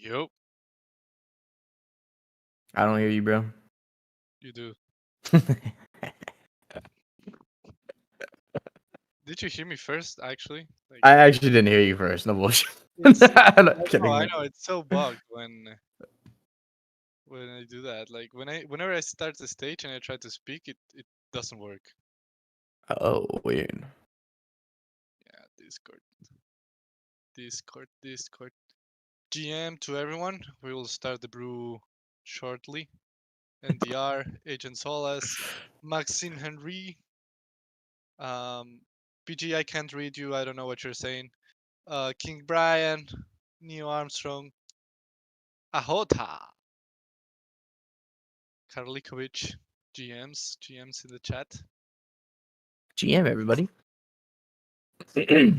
Yup, I don't hear you, bro. you do. Did you hear me first, actually? Like, I actually didn't hear you first. No bullshit. it's. I'm not kidding, I man. know. It's so bugged when I do that. Like whenever I start the stage and I try to speak, it doesn't work. Oh, weird. Yeah, Discord. GM to everyone. We will start the brew shortly. NDR, Agent Solas, Maxime Henry. PG, I can't read you. I don't know what you're saying. King Brian, Neil Armstrong, Ahota, Karlikovic, GMs in the chat. GM, everybody.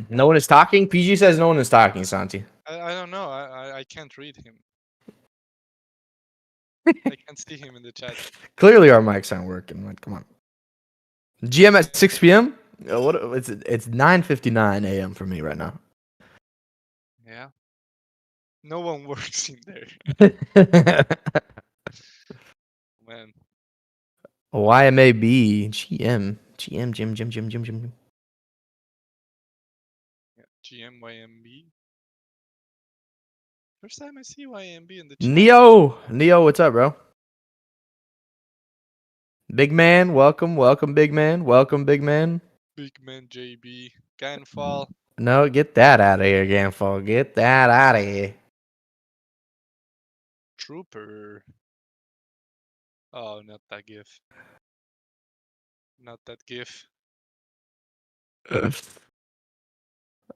No one is talking. PG says no one is talking, Santi. I don't know. I can't read him. I can't see him in the chat. Clearly, our mics aren't working. Like, come on. GM at 6 p.m. What? It's 9:59 a.m. for me right now. Yeah. No one works in there. Man. YMAB GM Jim. Yeah. GMYMB. First time I see YMB in the chat. Neo, what's up, bro? Big man, welcome, big man, big man. Big man JB. Ganfall. No, get that out of here, Ganfall. Get that out of here. Trooper. Oh, not that gif. Not that gif.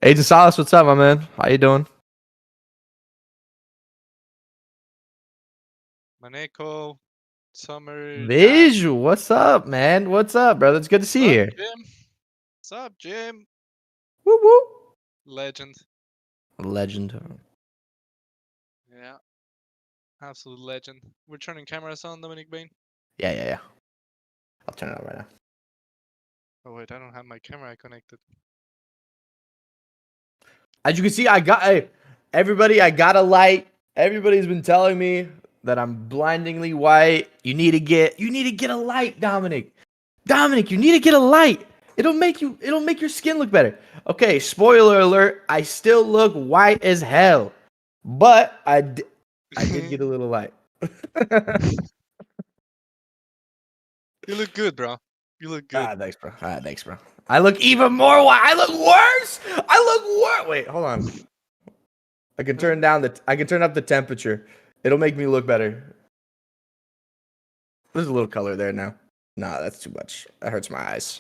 Agent Solace, what's up, my man? How you doing? Maneko. Summer. Visual, what's up, man? What's up, brother? It's good to see you here. Jim? What's up, Jim? Woo woo. Legend. Yeah. Absolute legend. We're turning cameras on, Dominic Bain. Yeah. I'll turn it on right now. Oh wait, I don't have my camera connected. As you can see, I got a light. Everybody's been telling me that I'm blindingly white. You need to get a light, Dominic. Dominic, you need to get a light. It'll make your skin look better. Okay, spoiler alert, I still look white as hell. But I did get a little light. You look good, bro. You look good. Thanks, bro. I look even more white. I look worse. Wait, hold on. I can turn up the temperature. It'll make me look better. There's a little color there now. Nah, that's too much. That hurts my eyes.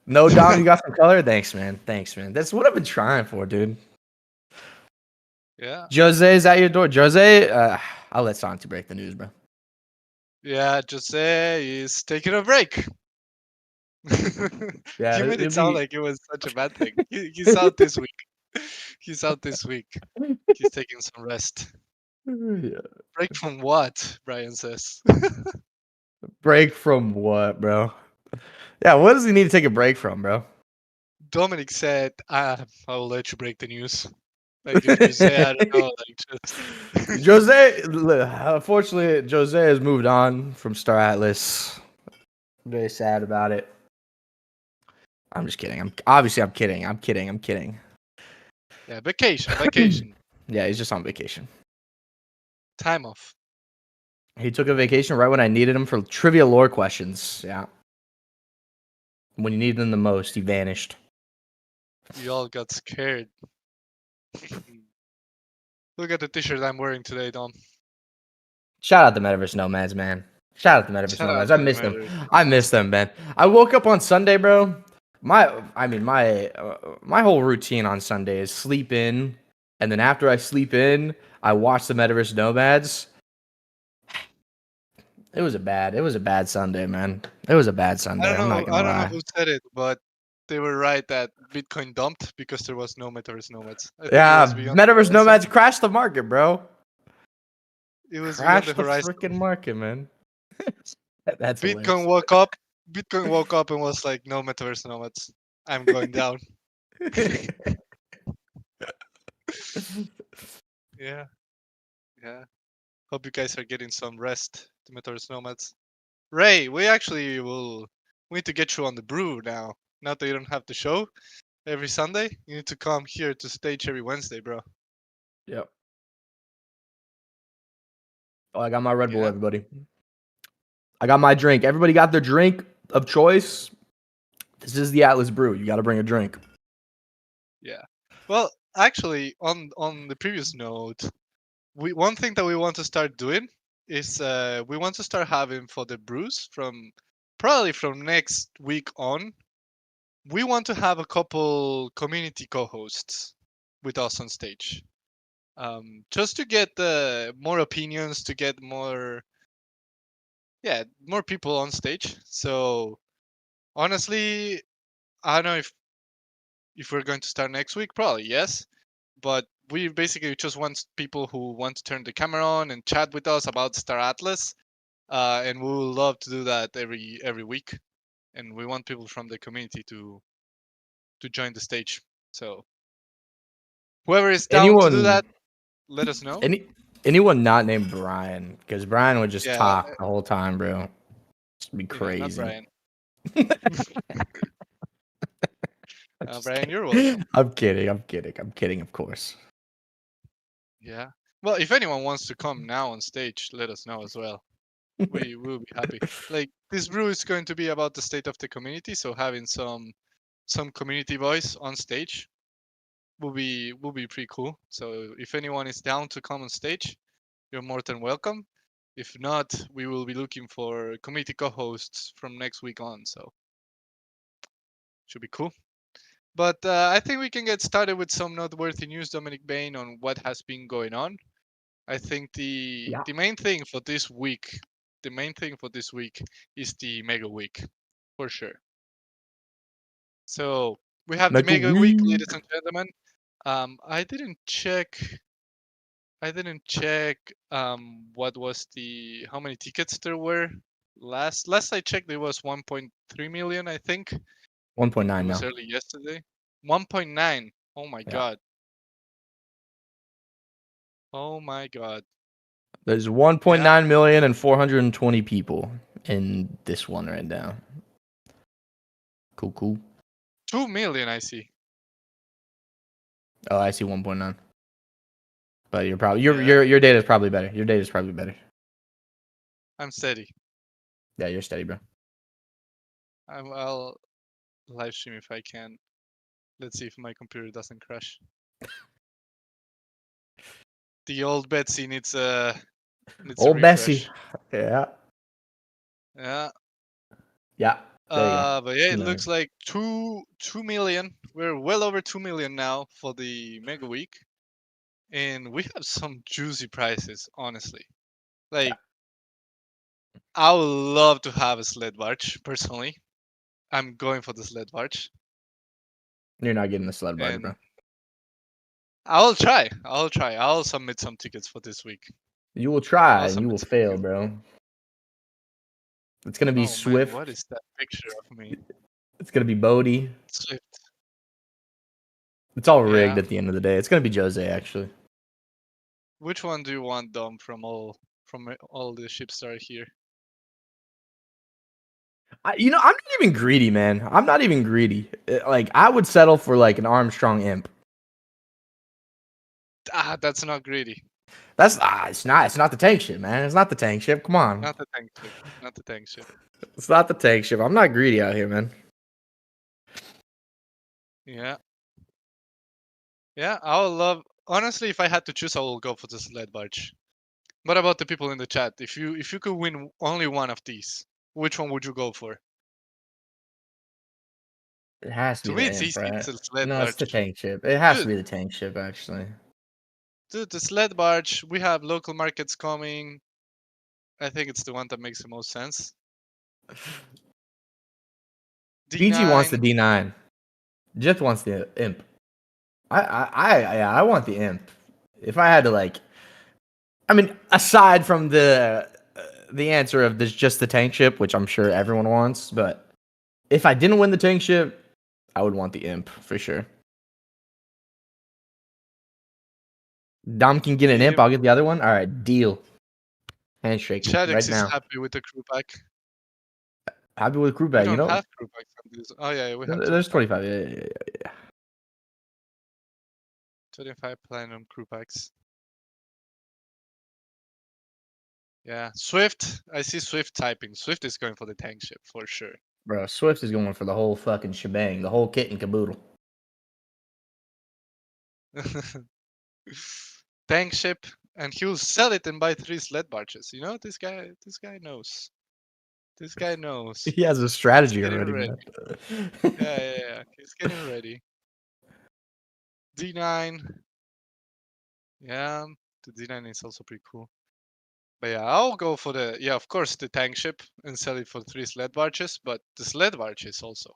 No, Dom, you got some color? Thanks, man. That's what I've been trying for, dude. Yeah. Jose is at your door. Jose, I'll let Santi break the news, bro. Yeah, Jose is taking a break. Yeah, you made it sound like it was such a bad thing. He's out this week. He's out this week. He's taking some rest. Yeah. Break from what? Brian says. Break from what, bro? Yeah, what does he need to take a break from, bro? Dominic said, I will let you break the news. Like if you say, I don't know, like just Jose, unfortunately, Jose has moved on from Star Atlas. I'm very sad about it. I'm just kidding. I'm kidding. Yeah, vacation. Yeah, he's just on vacation. Time off. He took a vacation right when I needed him for trivia lore questions. Yeah. When you needed him the most, he vanished. You all got scared. Look at the t-shirt I'm wearing today, Dom. Shout out the Metaverse Nomads, man. Shout out the Metaverse Nomads. I miss them. I miss them, man. I woke up on Sunday, bro. My whole routine on Sunday is sleep in, and then after I sleep in, I watch the Metaverse Nomads. It was a bad Sunday, man. It was a bad Sunday. I don't I'm not gonna lie. know who said it, but they were right that Bitcoin dumped because there was no Metaverse Nomads. I think Yeah, it was beyond Metaverse Nomads crashed the market, bro. It was Crashed beyond the horizon. freaking market, man. That's Bitcoin woke up and was like, no Metaverse Nomads. I'm going down. Yeah. Yeah. Hope you guys are getting some rest, the Metaverse Nomads. Ray, we need to get you on the brew now. Now that you don't have the show every Sunday, you need to come here to stage every Wednesday, bro. Yep. Oh, I got my Red Bull, Yeah, everybody. I got my drink. Everybody got their drink of choice. This is the Atlas Brew. You got to bring a drink. yeah. Well, actually, on the previous note, we one thing that we want to start doing is we want to start having for the brews from probably from next week on. We want to have a couple community co-hosts with us on stage, just to get more opinions, to get more, yeah, more people on stage. So honestly, I don't know if we're going to start next week. Probably yes, but we basically just want people who want to turn the camera on and chat with us about Star Atlas, and we will love to do that every week. And we want people from the community to join the stage. So whoever is down to do Anyone, that, let us know. any, anyone not named Brian, because Brian would just Yeah, talk the whole time, bro. It'd be yeah, not crazy. Brian. Brian, you're welcome. I'm kidding. I'm kidding. I'm kidding, of course. Yeah. Well, if anyone wants to come now on stage, let us know as well. We will be happy. Like this brew is going to be about the state of the community, so having some community voice on stage will be pretty cool. So if anyone is down to come on stage, you're more than welcome. If not, we will be looking for community co-hosts from next week on. So should be cool. But I think we can get started with some noteworthy news, Dominic Bain, on what has been going on. I think the Yeah. the main thing for this week, the main thing for this week is the Mega Week, for sure. So we have the Make a Mega Week, week. ladies and gentlemen. I didn't check. I didn't check. What was the how many tickets there were? Last I checked, it was 1.3 million. I think it 1.9 was now. early yesterday. 1.9. Oh my Yeah. god. Oh my god. There's Yeah, 1.9 million and 420 people in this one right now. Cool, cool. 2 million. I see. Oh, I see 1.9. But you're probably Yeah, your data is probably better. Your data is probably better. I'm steady. Yeah, you're steady, bro. I'll live stream if I can. Let's see if my computer doesn't crash. The old Betsy needs a Old Bessie. refresh. Yeah. Yeah. Yeah. There you go. But yeah, 2 it million. looks like 2 million. We're well over 2 million now for the Mega Week, and we have some juicy prices. Honestly, Yeah. like I would love to have a sled barge. Personally, I'm going for the sled barge, You're not getting the sled barge, and bro. I'll try. I'll try. I'll submit some tickets for this week. You will try I'll and you will submit some fail, tickets. bro. It's gonna be Oh man, what Swift. is that picture of me? It's gonna be Bodie. Swift. It's all rigged Yeah. at the end of the day. It's gonna be Jose, actually. Which one do you want, Dom, from all the ships that are here? I'm not even greedy, man. I'm not even greedy. Like, I would settle for like an Armstrong imp. That's not greedy. That's it's not. It's not the tank ship, man. It's not the tank ship. Come on. Not the tank ship. Not the tank ship. It's not the tank ship. I'm not greedy out here, man. Yeah. Yeah, I would love. Honestly, if I had to choose, I will go for the sled barge. What about the people in the chat? If you could win only one of these, which one would you go for? It has to To be me, the it's imp, easy. right? It's a sled No, it's the barge. tank ship. It has to Dude, be the tank ship, actually. dude, the sled barge. We have local markets coming. I think it's the one that makes the most sense. BG wants the D9. D9. Jeff wants the imp. Yeah, I want the imp. If I had to, like, I mean, aside from the answer of this just the tank ship, which I'm sure everyone wants, but if I didn't win the tank ship, I would want the imp for sure. Dom can get an imp. If I'll get the other one. All right, deal. Handshake right Shadex is now. happy with the crew pack. Happy with crew We bag, you don't know? have crew packs on this. Oh yeah, we have There's 25. 25. Yeah. 25 platinum crew packs. Yeah, Swift. I see Swift typing. Swift is going for the tank ship for sure. Bro, Swift is going for the whole fucking shebang, the whole kit and caboodle. Tank ship, and he'll sell it and buy 3 sled barges. You know, this guy knows. This guy knows. He has a He's strategy getting already, ready. man. Yeah. He's getting ready. D9. Yeah, the D9 is also pretty cool. But yeah, I'll go for of course, the tank ship and sell it for 3 sled barges. But the sled barge is also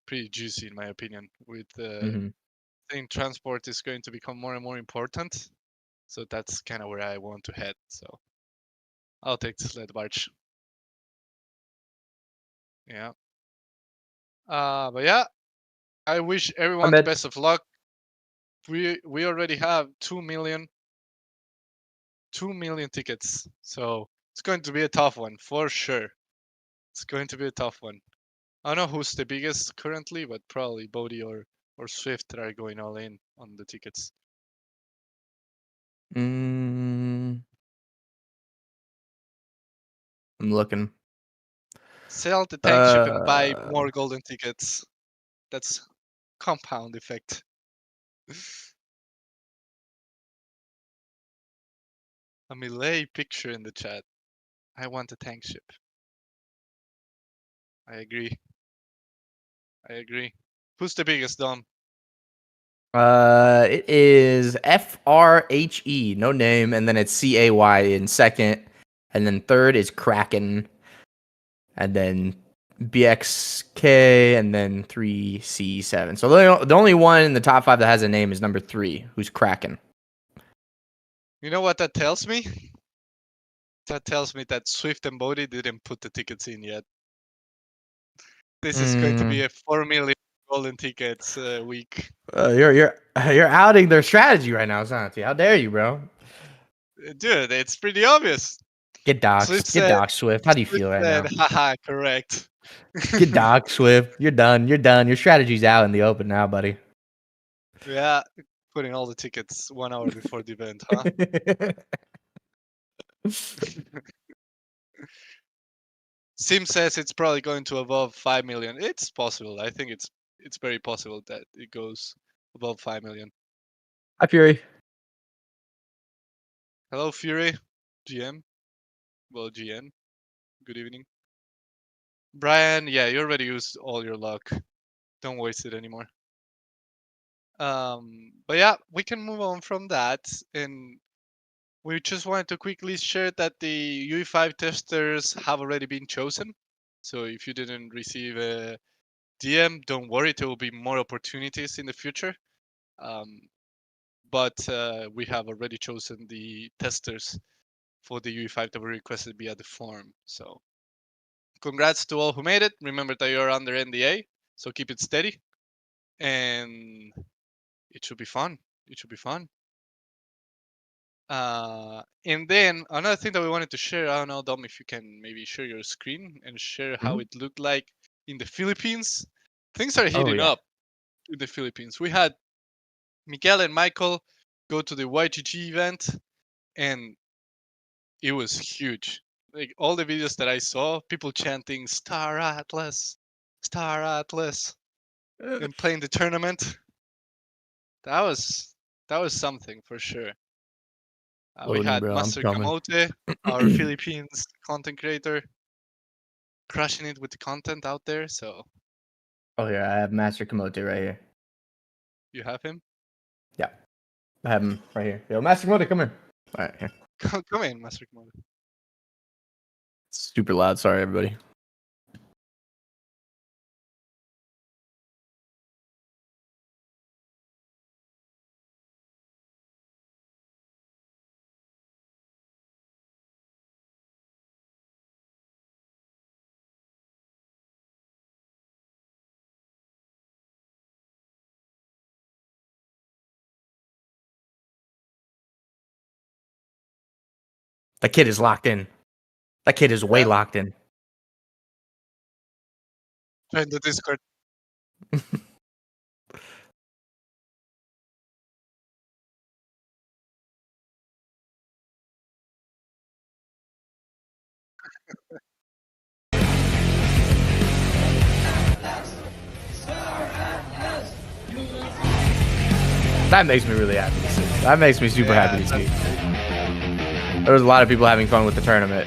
pretty juicy, in my opinion. With hmm think transport is going to become more and more important. So that's kind of where I want to head. So I'll take the sled barge. Yeah. But yeah, I wish I'm everyone the mid. best of luck. We already have 2 million tickets, so it's going to be a tough one for sure. It's going to be a tough one. I don't know who's the biggest currently, but probably Bodhi or Swift that are going all in on the tickets. Mm, I'm looking. Sell the tank ship and buy Uh, more golden tickets. That's compound effect. A melee picture in the chat. I want a tank ship. I agree. I agree. Who's the biggest, Dom? it is FRHE, no name, and then it's CAY in second, and then third is Kraken, and then BXK, and then 3C7. So the only one in the top 5 that has a name is number 3, who's Kraken. You know what that tells me? That tells me that Swift and Bodhi didn't put the tickets in yet. This is going to be Mm, a 4 million golden tickets week. you're outing their strategy right now, Santi. How dare you, bro? Dude, it's pretty obvious. Get doxxed. Swift Get said, doxxed, Swift. How do you Swift feel right said, now? haha, correct. Get doxxed, Swift. You're done. You're done. Your strategy's out in the open now, buddy. Yeah, putting all the tickets 1 hour before the event, huh? Sim says it's probably going to above 5 million. It's possible. I think it's very possible that it goes above 5 million. Hi, Fury. Hello, Fury, GM. Well, GN. Good evening. Brian, yeah, you already used all your luck. Don't waste it anymore. But yeah, we can move on from that. And we just wanted to quickly share that the UE5 testers have already been chosen. So if you didn't receive a DM, don't worry, there will be more opportunities in the future. Um, but we have already chosen the testers for the UE5 that were requested via the form. So congrats to all who made it. Remember that you're under NDA, so keep it steady, and it should be fun. It should be fun. And then another thing that we wanted to share, I don't know, Dom, if you can maybe share your screen and share how Mhm. it looked like in the Philippines. Things are Oh, heating yeah. up in the Philippines. We had Miguel and Michael go to the YGG event, and it was huge. Like all the videos that I saw, people chanting Star Atlas," and playing the tournament. That was that was something for sure. We Loading, had bro. I'm Master coming. Kamote, our Philippines content creator, crushing it with the content out there. So Oh, here. I have Master Kamote right here. you have him. Yeah. I have him right here. Yo, Master Kamote, come here. All right, here. Come in, Master Kamote. Super loud. Sorry, everybody. That kid is locked in. That kid is way Yeah. locked in. Join the Discord. That makes me really happy to see. That makes me super happy Yeah. to see. There was a lot of people having fun with the tournament.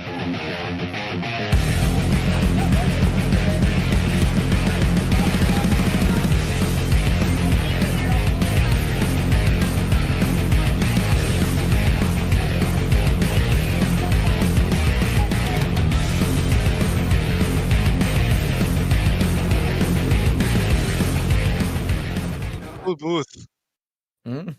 Cool booth. Mhm.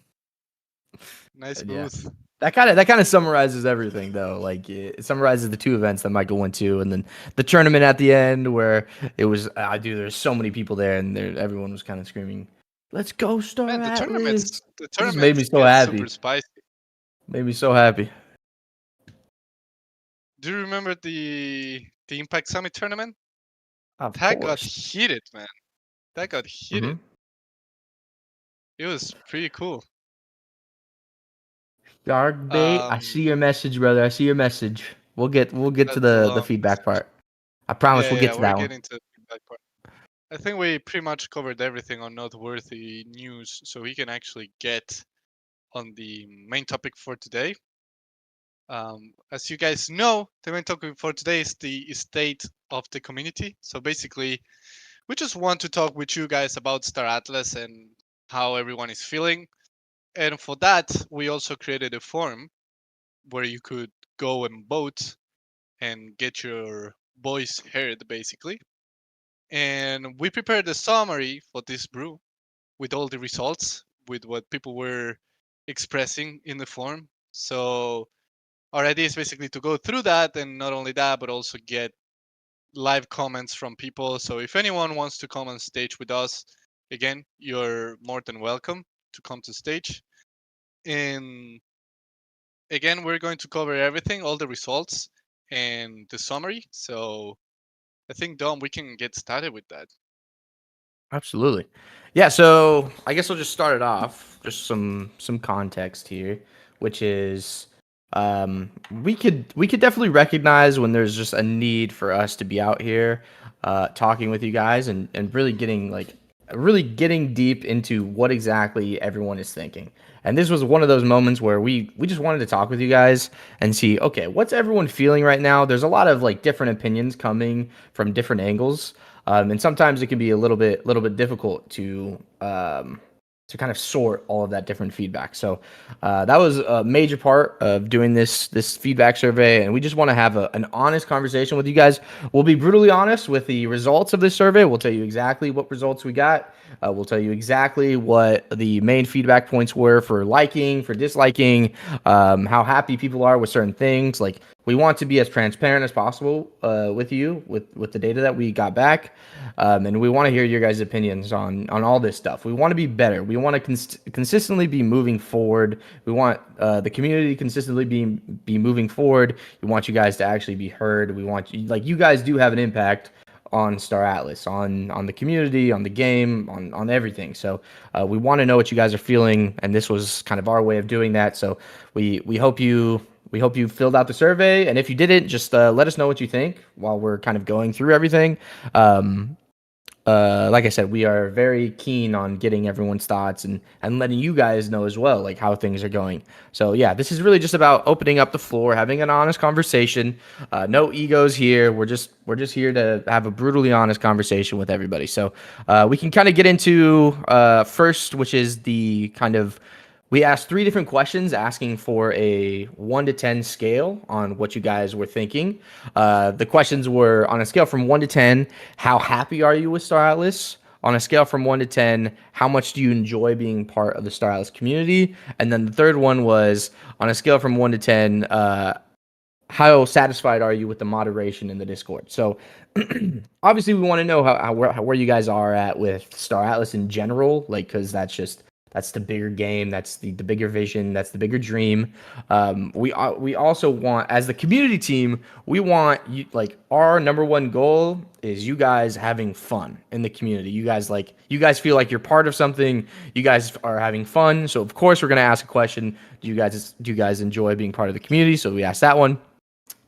Nice Yeah. booth. That kind of summarizes everything though. Like it summarizes the two events that Michael went to, and then the tournament at the end where it was. Dude, there's so many people there, and everyone was kind of screaming, "Let's go, Star Man, Atlas!" the It just made me tournaments so get super happy. spicy. Made me so happy. Do you remember the Impact Summit tournament? Of That got course. heated, man. That got Hmm. heated. It was pretty cool. Yarg bait. I see Um, your message, brother. I see your message. We'll get to that's a the long. feedback part. I promise Yeah, we'll yeah, get yeah, to we're that one. getting to the feedback part. I think we pretty much covered everything on noteworthy news, so we can actually get on the main topic for today. As you guys know, the main topic for today is the state of the community. So basically, we just want to talk with you guys about Star Atlas and how everyone is feeling. And for that, we also created a forum where you could go and vote and get your voice heard, basically. And we prepared a summary for this brew with all the results, with what people were expressing in the forum. So our idea is basically to go through that, and not only that, but also get live comments from people. So if anyone wants to come on stage with us, again, you're more than welcome to come to stage. And again, we're going to cover everything, all the results and the summary. So I think, Dom, we can get started with that. Absolutely. Yeah, so I guess I'll just start it off. Just some context here, which is we could definitely recognize when there's just a need for us to be out here talking with you guys and really getting deep into what exactly everyone is thinking. And this was one of those moments where we just wanted to talk with you guys and see, okay, what's everyone feeling right now? There's a lot of like different opinions coming from different angles. And sometimes it can be a little bit difficult to kind of sort all of that different feedback. So that was a major part of doing this feedback survey, and we just want to have an honest conversation with you guys. We'll be brutally honest with the results of this survey. We'll tell you exactly what results we got. We'll tell you exactly what the main feedback points were for liking, for disliking, how happy people are with certain things. Like we want to be as transparent as possible with you with the data that we got back, and we want to hear your guys' opinions on all this stuff. We want to be better. We want to consistently be moving forward. We want the community consistently be moving forward. We want you guys to actually be heard. We want you, like, you guys do have an impact on Star Atlas, on the community, on the game, on everything. So we want to know what you guys are feeling, and this was kind of our way of doing that. So we hope you filled out the survey, and if you didn't, just let us know what you think while we're kind of going through everything. Like I said, we are very keen on getting everyone's thoughts and letting you guys know as well, like how things are going. So yeah, this is really just about opening up the floor, having an honest conversation. No egos here. We're just here to have a brutally honest conversation with everybody. So we can kind of get into first, which is the kind of we asked three different questions asking for a 1 to 10 scale on what you guys were thinking. The questions were on a scale from 1 to 10, how happy are you with Star Atlas? On a scale from 1 to 10, how much do you enjoy being part of the Star Atlas community? And then the third one was on a scale from 1 to 10, how satisfied are you with the moderation in the Discord? So obviously we want to know where you guys are at with Star Atlas in general, like because that's just That's the bigger game. That's the bigger vision. That's the bigger dream. We also want, as the community team, we want you, like, our number one goal is you guys having fun in the community. You guys feel like you're part of something. You guys are having fun. So of course we're gonna ask a question. Do you guys enjoy being part of the community? So we asked that one.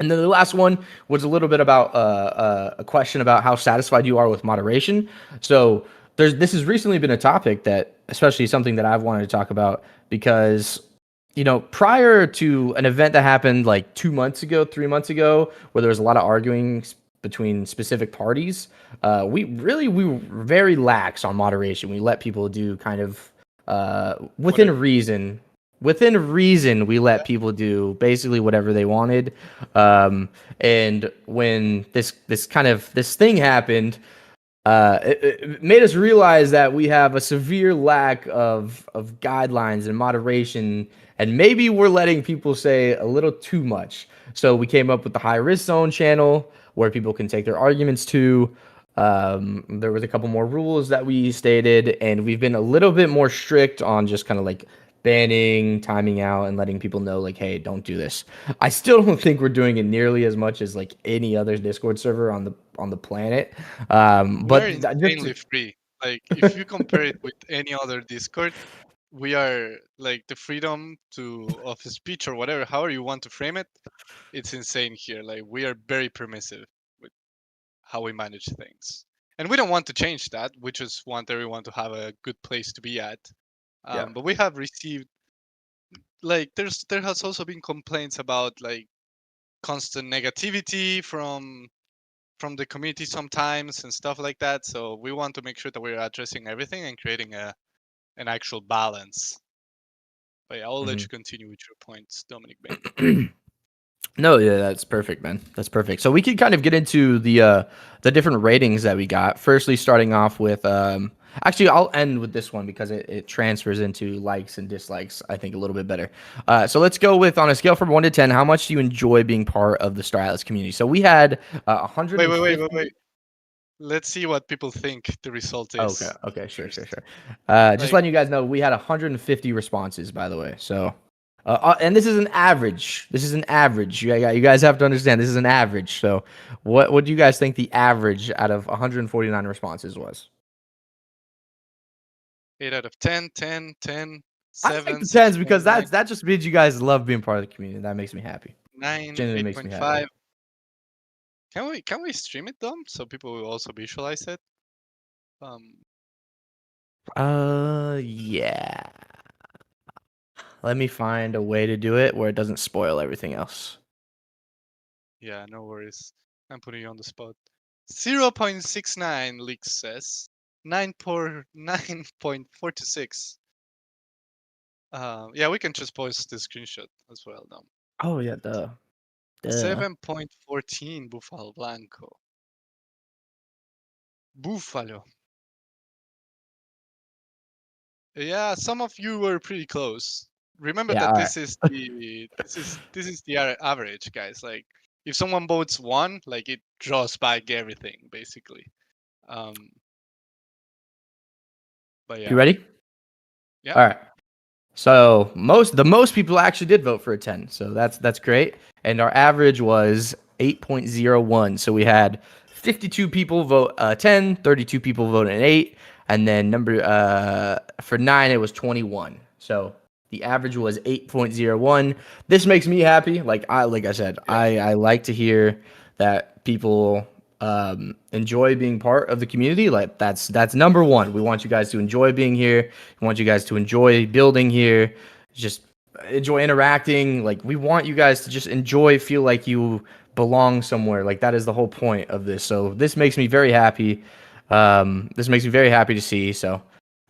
And then the last one was a little bit about a question about how satisfied you are with moderation. So this has recently been a topic that, especially something that I've wanted to talk about because, prior to an event that happened like 2 months ago, 3 months ago, where there was a lot of arguing between specific parties, we were very lax on moderation. We let people do kind of within Whatever. reason. Within reason, we let Yeah. people do basically whatever they wanted. And when this thing happened, it made us realize that we have a severe lack of guidelines and moderation, and maybe we're letting people say a little too much. So we came up with the high risk zone channel where people can take their arguments to. There was a couple more rules that we stated, and we've been a little bit more strict on just kind of like banning, timing out, and letting people know like, hey, don't do this. I still don't think we're doing it nearly as much as like any other Discord server on the planet. We are But just insanely free. Like if you compare it with any other Discord, we are like the freedom to of speech or whatever, however you want to frame it. It's insane here. Like we are very permissive with how we manage things, and we don't want to change that. We just want everyone to have a good place to be at. yeah. But we have received like there has also been complaints about like constant negativity from the community sometimes and stuff like that. So we want to make sure that we're addressing everything and creating an actual balance. But yeah, I'll let you continue with your points, Dominic Bain. Mhm. No, yeah, that's perfect, man. That's perfect. So we could kind of get into the different ratings that we got. Firstly, starting off with actually I'll end with this one because it transfers into likes and dislikes, I think, a little bit better. So let's go with, on a scale from 1 to 10, how much do you enjoy being part of the Star Atlas community? So we had Wait. 150. Let's see what people think the result Okay, is okay, sure, sure, first. sure. Just Like, letting you guys know, we had 150 responses, by the way. So, and this is an average. This is an average. You guys have to understand this is an average. So, what do you guys think the average out of 149 responses was? 8 out of 10, 10, 10, I like 7, the tens because 6.9, that just means you guys love being part of the community. That makes me happy. 9, Genuinely makes me happy. 8.5. Can we stream it, Dom, so people will also visualize it? Um, Yeah. Let me find a way to do it where it doesn't spoil everything else. yeah, no worries. I'm putting you on the spot. 0.69 leaks says 9.46. Yeah, we can just post the screenshot as well, Dom. Oh yeah, duh. 7.14 Buffalo Blanco. Buffalo. Yeah, some of you were pretty close. Remember Yeah, that all right. this is the average, guys. Like if someone votes one, like it draws back everything basically. Um, but You yeah, ready? yeah, All right. So most people actually did vote for a 10. So that's great. And our average was 8.01. So we had 52 people vote 10, 32 people vote an 8, and then number for 9 it was 21. So the average was 8.01. This makes me happy. Like I said, yeah, I like to hear that people enjoy being part of the community. Like that's number one. We want you guys to enjoy being here. We want you guys to enjoy building here. Just enjoy interacting. Like we want you guys to just enjoy, feel like you belong somewhere. Like that is the whole point of this. So this makes me very happy. This makes me very happy to see. So,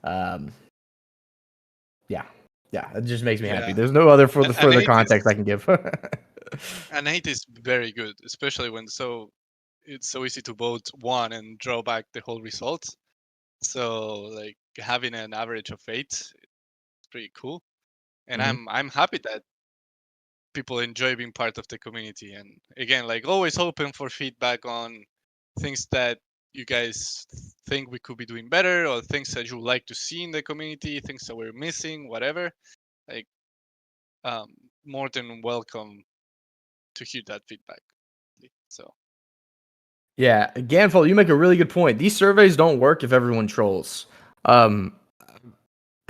um, yeah, yeah, it just makes me happy. yeah. There's no other And further eight context I is can give. and eight is very good, especially when it's so easy to vote one and draw back the whole result. So like having an average of 8 is pretty cool. And Hmm. I'm happy that people enjoy being part of the community. And again, like always open for feedback on things that you guys think we could be doing better, or things that you would like to see in the community, things that we're missing, whatever. Like, um, more than welcome to hear that feedback. So Yeah, Ganful, you make a really good point. These surveys don't work if everyone trolls. Um,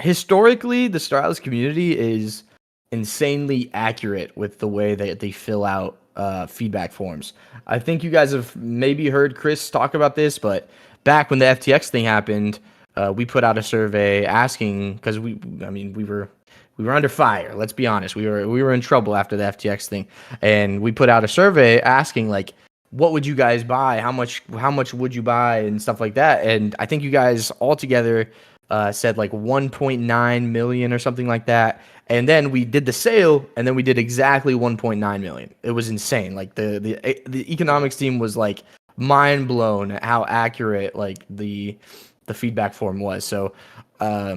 Historically, the stylist community is insanely accurate with the way that they fill out feedback forms. I think you guys have maybe heard Chris talk about this, but back when the FTX thing happened, we put out a survey asking because I mean, we were under fire. Let's be honest, we were in trouble after the FTX thing, and we put out a survey asking like, what would you guys buy? How much would you buy and stuff like that? And I think you guys all together said like 1.9 million or something like that. And then we did the sale, and then we did exactly 1.9 million. It was insane. Like the yeah, economics team was like mind blown at how accurate like the feedback form was. So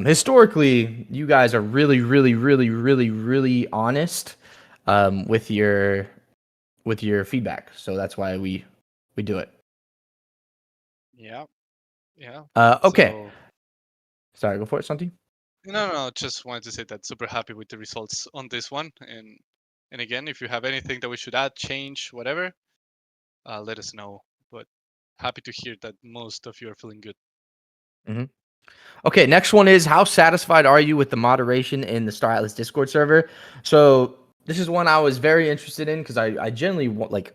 historically, you guys are really, really, really, really, really honest with your feedback. So that's why we do it. yeah, yeah. Okay. So Sorry, go for it, Santi. no, just wanted to say that super happy with the results on this one, and again, if you have anything that we should add, change, whatever, let us know. But happy to hear that most of you are feeling good. hmm Okay, next one is how satisfied are you with the moderation in the Star Atlas Discord server? So this is one I was very interested in because I generally want like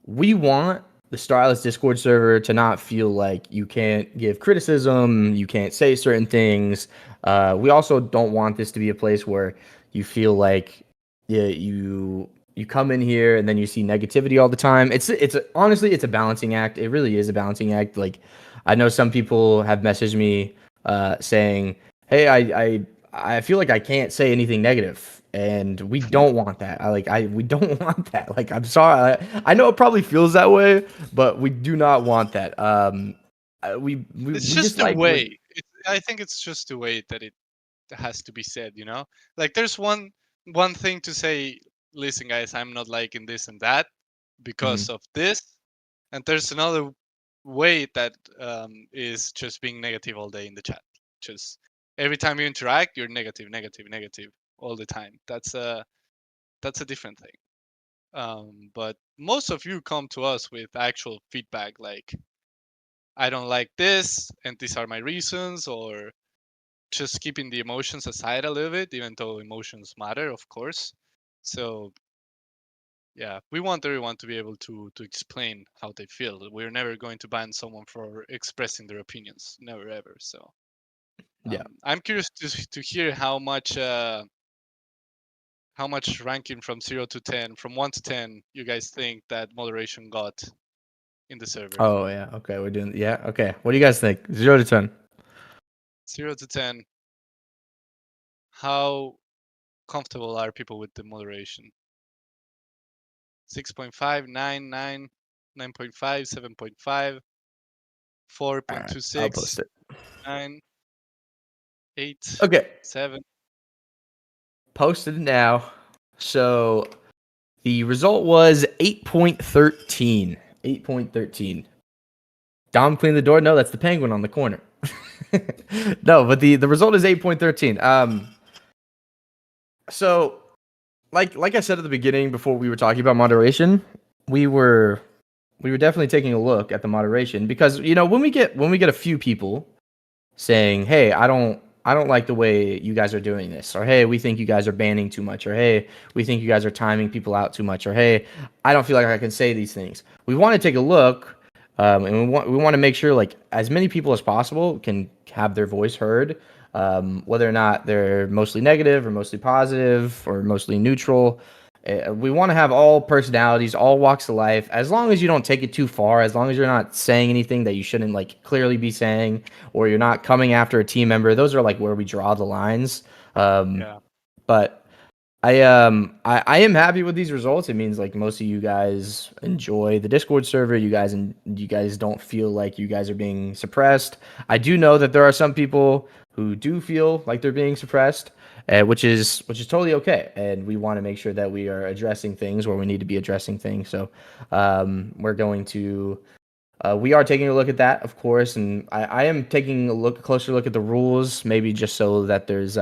we want the Starless Discord server to not feel like you can't give criticism, you can't say certain things. We also don't want this to be a place where you feel like you come in here and then you see negativity all the time. Honestly it's a balancing act. It really is a balancing act. Like I know some people have messaged me saying, "Hey, I feel like I can't say anything negative." And we don't want that. We don't want that. Like I'm sorry. I know it probably feels that way, but we do not want that. It's We just just the like way. I think it's just the way that it has to be said. Like there's one thing to say. Listen, guys, I'm not liking this and that mhm. because of this, and there's another way that is just being negative all day in the chat. Just every time you interact, you're negative, negative, negative all the time. That's a different thing. But most of you come to us with actual feedback, like I don't like this, and these are my reasons, or just keeping the emotions aside a little bit, even though emotions matter, of course. So yeah, we want everyone to be able to explain how they feel. We're never going to ban someone for expressing their opinions, never ever. So Yeah. I'm curious to hear how much ranking from 0 to 10, from 1 to 10, you guys think that moderation got in the server. Oh yeah. Okay, we're doing yeah. Okay. What do you guys think? 0 to 10. 0 to 10, how comfortable are people with the moderation? 6.5, 9, 9, 9.5, 7.5, All right. I'll post 4.26, it. 9, 8, Okay. 7. Posted it now. So the result was 8.13. 8.13. Dom cleaned the door. No, that's the penguin on the corner. No, but the result is 8.13. So like I said at the beginning before we were talking about moderation, we were we were definitely taking a look at the moderation because when we get a few people saying, "Hey, I don't like the way you guys are doing this," or "Hey, we think you guys are banning too much," or "Hey, we think you guys are timing people out too much," or "Hey, I don't feel like I can say these things." We want to take a look, and we want to make sure like as many people as possible can have their voice heard, whether or not they're mostly negative or mostly positive or mostly neutral. We want to have all personalities, all walks of life, as long as you don't take it too far, as long as you're not saying anything that you shouldn't like clearly be saying, or you're not coming after a team member. Those are like where we draw the lines. Yeah. But I am happy with these results. It means like most of you guys enjoy the Discord server. You guys don't feel like you guys are being suppressed. I do know that there are some people who do feel like they're being suppressed, which is totally okay. And we want to make sure that we are addressing things where we need to be addressing things. So we're going to We are taking a look at that, of course, and I am taking a closer look at the rules, maybe just so that there's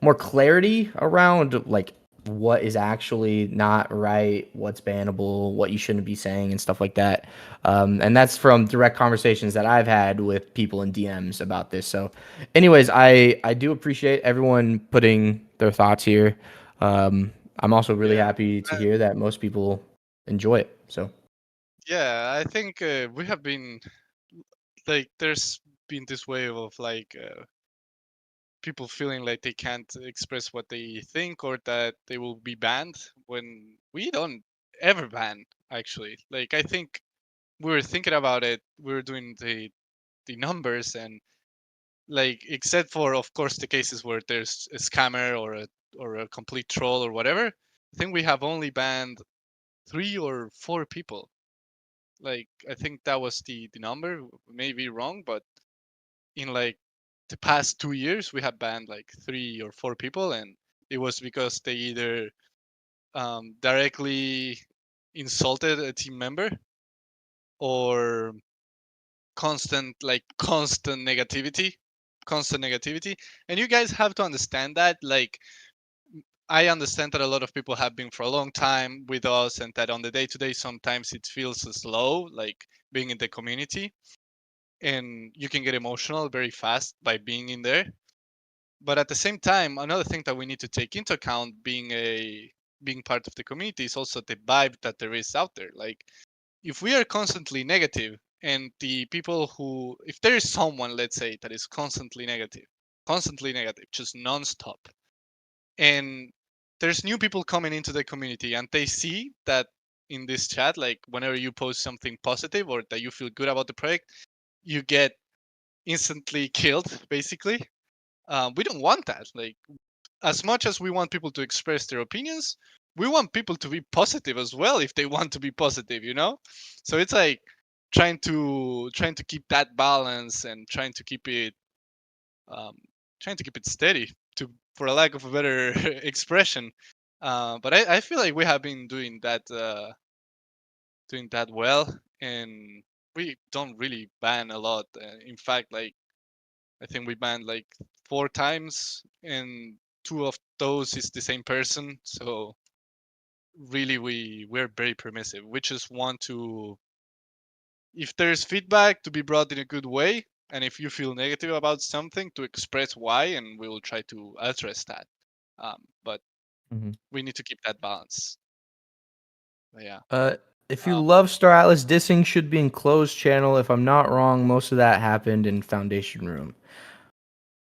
more clarity around like what is actually not right, what's bannable, what you shouldn't be saying, and stuff like that. And that's from direct conversations that I've had with people in DMs about this. So, anyways, I do appreciate everyone putting their thoughts here. I'm also really Yeah. happy to Uh, hear that most people enjoy it. So. yeah, I think we have been like there's been this wave of like people feeling like they can't express what they think or that they will be banned when we don't ever ban actually. Like I think we were thinking about it, we were doing the numbers and like except for of course the cases where there's a scammer or a complete troll or whatever, I think we have only banned 3 or 4 people. Like I think that was the number, may be wrong, but in like the past 2 years we have banned like 3 or 4 people, and it was because they either directly insulted a team member or constant negativity. And you guys have to understand that, like, I understand that a lot of people have been for a long time with us and that on the day to day sometimes it feels slow, like being in the community, and you can get emotional very fast by being in there. But at the same time, another thing that we need to take into account being part of the community is also the vibe that there is out there. Like if we are constantly negative and the people who, if there is someone, let's say, that is constantly negative, just nonstop, and there's new people coming into the community and they see that in this chat, like whenever you post something positive or that you feel good about the project, you get instantly killed, basically. We don't want that. Like as much as we want people to express their opinions, we want people to be positive as well if they want to be positive, you know? So it's like trying to keep that balance and um, trying to keep it steady, to for a lack of a better expression. But I feel like we have been doing that well, and we don't really ban a lot. In fact, like I think we banned like 4 times, and 2 of those is the same person. So really, we're very permissive. We just want to, if there's feedback, to be brought in a good way, and if you feel negative about something, to express why, and we will try to address that. But Mhm. we need to keep that balance. But yeah. Uh, if you Um, love Star Atlas, dissing should be in closed channel. If I'm not wrong, most of that happened in Foundation Room.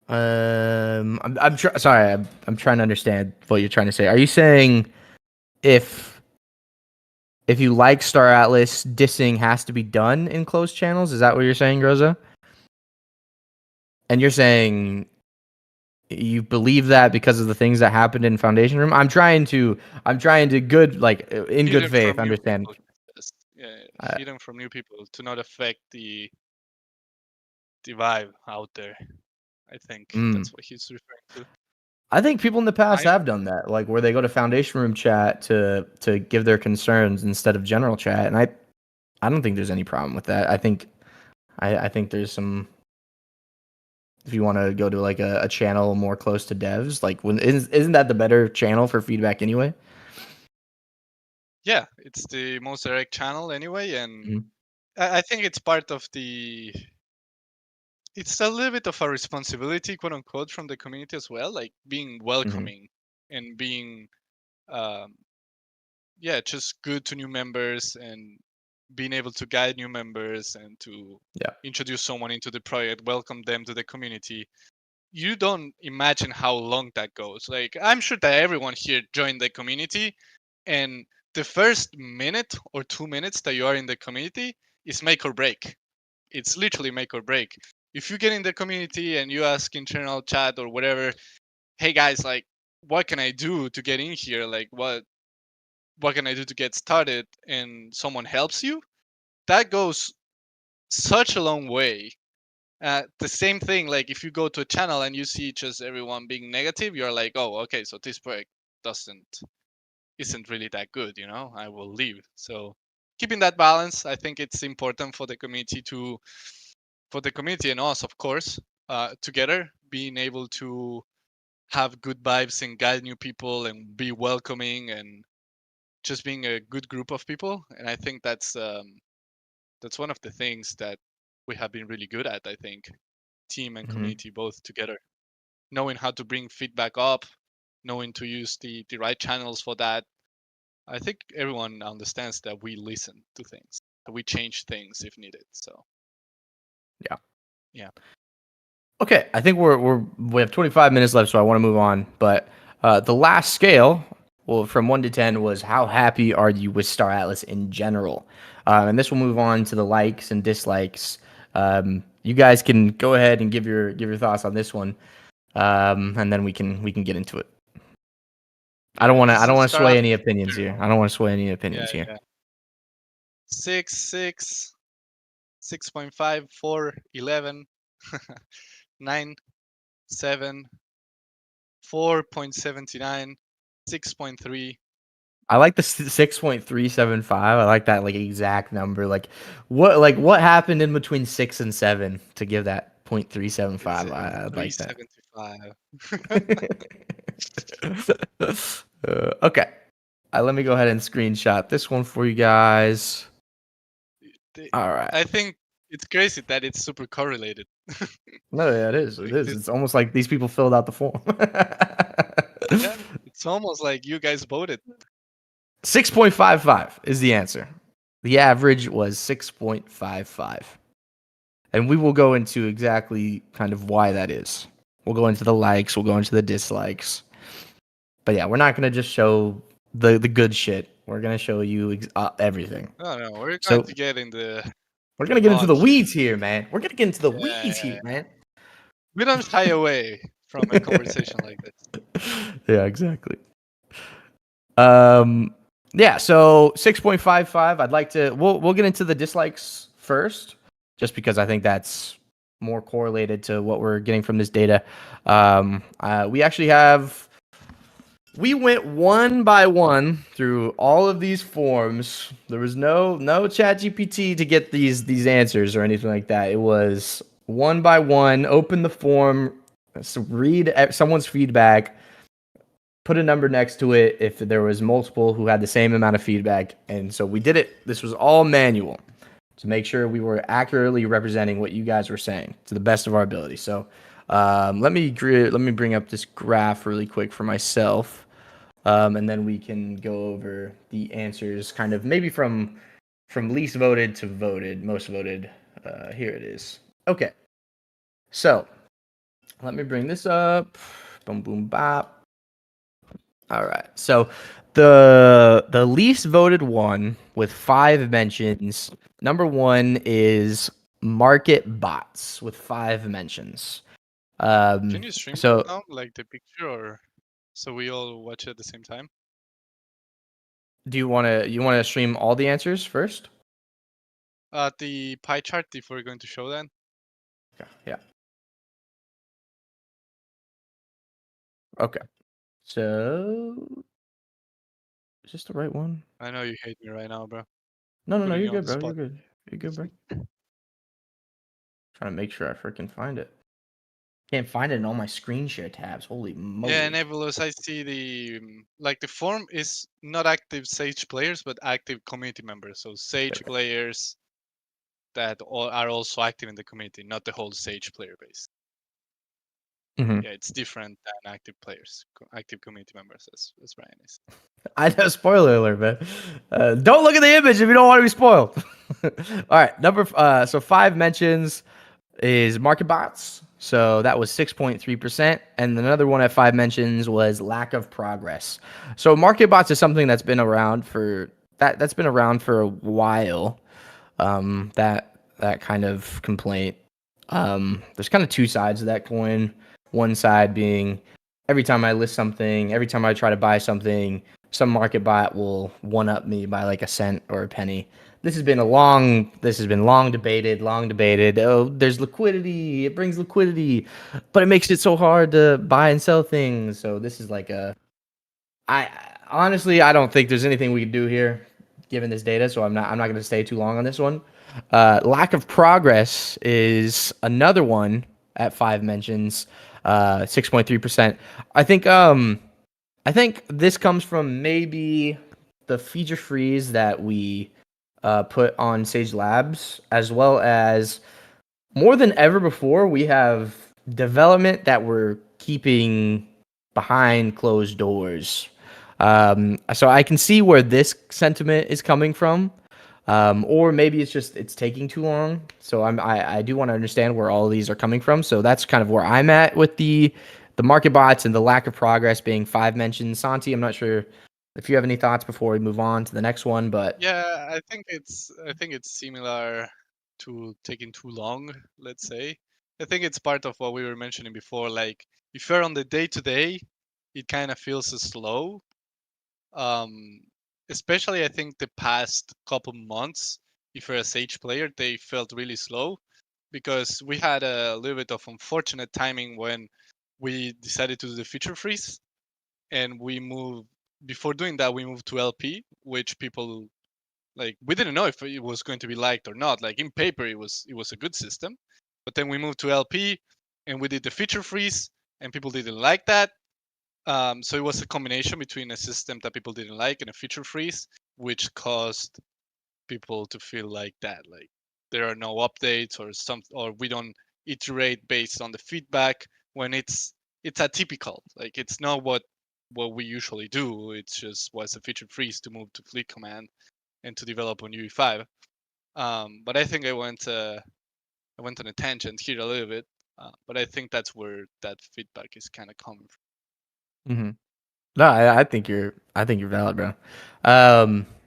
Sorry, I'm trying to understand what you're trying to say. Are you saying if if you like Star Atlas, dissing has to be done in closed channels? Is that what you're saying, Rosa? And you're saying you believe that because of the things that happened in Foundation Room? I'm trying to good like in good hidden faith from new understand. people. Yes. Yeah, Uh, hidden from new people to not affect the vibe out there. I think mm. that's what he's referring to. I think people in the past I'm have done that, like where they go to Foundation Room chat to give their concerns instead of general chat, and I don't think there's any problem with that. I think there's some, if you want to go to like a channel more close to devs, like when isn't that the better channel for feedback anyway? Yeah, it's the most direct channel anyway, and Mhm. I think it's part of the. It's a little bit of a responsibility, quote unquote, from the community as well, like being Mhm. welcoming and being, um, yeah, just good to new members and being able to guide new members and to Yeah. introduce someone into the project, welcome them to the community. You don't imagine how long that goes. Like I'm sure that everyone here joined the community, and the first minute or 2 minutes that you are in the community is make or break. It's literally make or break. If you get in the community and you ask internal chat or whatever, hey guys, like what can I do to get in here? Like what can I do to get started? And someone helps you, that goes such a long way. The same thing, like if you go to a channel and you see just everyone being negative, you're like, oh, okay, so this project doesn't isn't really that good, you know. I will leave. So keeping that balance. I think it's important for the community for the community and us, of course, together being able to have good vibes and guide new people and be welcoming and just being a good group of people. And I think that's one of the things that we have been really good at. I think team and Hmm. community both together, knowing how to bring feedback up, knowing to use the right channels for that. I think everyone understands that we listen to things, that we change things if needed. So Yeah. yeah, Okay, I think we have 25 minutes left, so I want to move on. But the last scale, well, from 1 to 10, was how happy are you with Star Atlas in general? And this will move on to the likes and dislikes. You guys can go ahead and give your thoughts on this one, and then we can get into it. I don't yeah. want to I don't want to Start sway out any in opinions here. general. I don't want to sway any Yeah, opinions here. yeah. 6, 6.5, 4, 11, 9, 7, 4.79, 6.3. I like the 6.375. I like that like exact number. Like what happened in between 6 and 7 to give that It's 0.375? it's I'd like that. 375. Okay. Let me go ahead and screenshot this one for you guys. The- All right. I think it's crazy that it's super correlated. No, yeah, it is. It Like is. this, It's almost like these people filled out the form. yeah, it's almost like you guys voted. 6.55 is the answer. The average was 6.55. And we will go into exactly kind of why that is. We'll go into the likes, we'll go into the dislikes. But yeah, we're not going to just show the good shit. We're going to show you everything. No, no, we're going So to get in we're the going to get into mud the here. weeds here, man. We're going to get into the Yeah, weeds yeah, here, yeah. man. We don't shy away from a conversation like this. Yeah, exactly. Um, yeah, so 6.55. I'd like to we'll get into the dislikes first, just because I think that's more correlated to what we're getting from this data. We actually have we went one by one through all of these forms. There was no chat GPT to get these answers or anything like that. It was one by one, open the form, read someone's feedback, put a number next to it if there was multiple who had the same amount of feedback. And so we did it. This was all manual to make sure we were accurately representing what you guys were saying to the best of our ability. So let me bring up this graph really quick for myself, and then we can go over the answers, kind of maybe from least voted to voted, most voted. Here it is. Okay, so let me bring this up. Boom, boom, bop. All right. So the least voted one with 5 mentions. Number one is market bots with 5 mentions. Can you stream that So now, like the picture, or so we all watch it at the same time? do you want to stream all the answers first? The pie chart, if we're going to show that. Yeah. Yeah. Okay. So is this the right one? I know you hate me right now, bro. No, no, no. Putting You're you on good, the bro. You're spot. good. You're good, bro. Trying to make sure I freaking find it. Can't find it in all my screen share tabs. Holy Yeah, moly. Nebulous, I see like the form is not active Sage players, but active community members. So Sage Okay. players that are also active in the community, not the whole Sage player base. Mhm. Yeah, it's different than active players, active community members, as Brian is. I know, spoiler alert, man. Don't look at the image if you don't want to be spoiled. All right, so 5 mentions is market bots. So that was 6.3%. And another one at 5 mentions was lack of progress. So market bots is something that's been around for a while. That kind of complaint. There's kind of two sides of that coin. One side being every time I list something, every time I try to buy something, some market bot will one up me by like a cent or a penny. This has been long debated, long debated. Oh, there's liquidity. It brings liquidity, but it makes it so hard to buy and sell things. So this is like I honestly, I don't think there's anything we can do here. given this data, so I'm not going to stay too long on this one. Lack of progress is another one at 5 mentions, 6.3%. I think I think this comes from maybe the feature freeze that we put on Sage Labs, as well as more than ever before, we have development that we're keeping behind closed doors. So I can see where this sentiment is coming from, or maybe it's taking too long. So I do want to understand where all of these are coming from. So that's kind of where I'm at with the market bots and the lack of progress being 5 mentions. Santi, I'm not sure if you have any thoughts before we move on to the next one, but Yeah, I think it's similar to taking too long, let's say. I think it's part of what we were mentioning before. Like if you're on the day to day, it kind of feels slow. Um, Especially I think the past couple months, if you're a Sage player, they felt really slow because we had a little bit of unfortunate timing when we decided to do the feature freeze and we moved before doing that we moved to LP, which people like we didn't know if it was going to be liked or not. Like in paper it was a good system, but then we moved to LP and we did the feature freeze and people didn't like that. So it was a combination between a system that people didn't like and a feature freeze, which caused people to feel like that, like there are no updates or some, or we don't iterate based on the feedback when it's atypical. Like it's not what we usually do. It's just was a feature freeze to move to fleet command and to develop on UE5. But I think I went on a tangent here a little bit. But I think that's where that feedback is kind of coming from. mhm. No, I think you're valid, bro.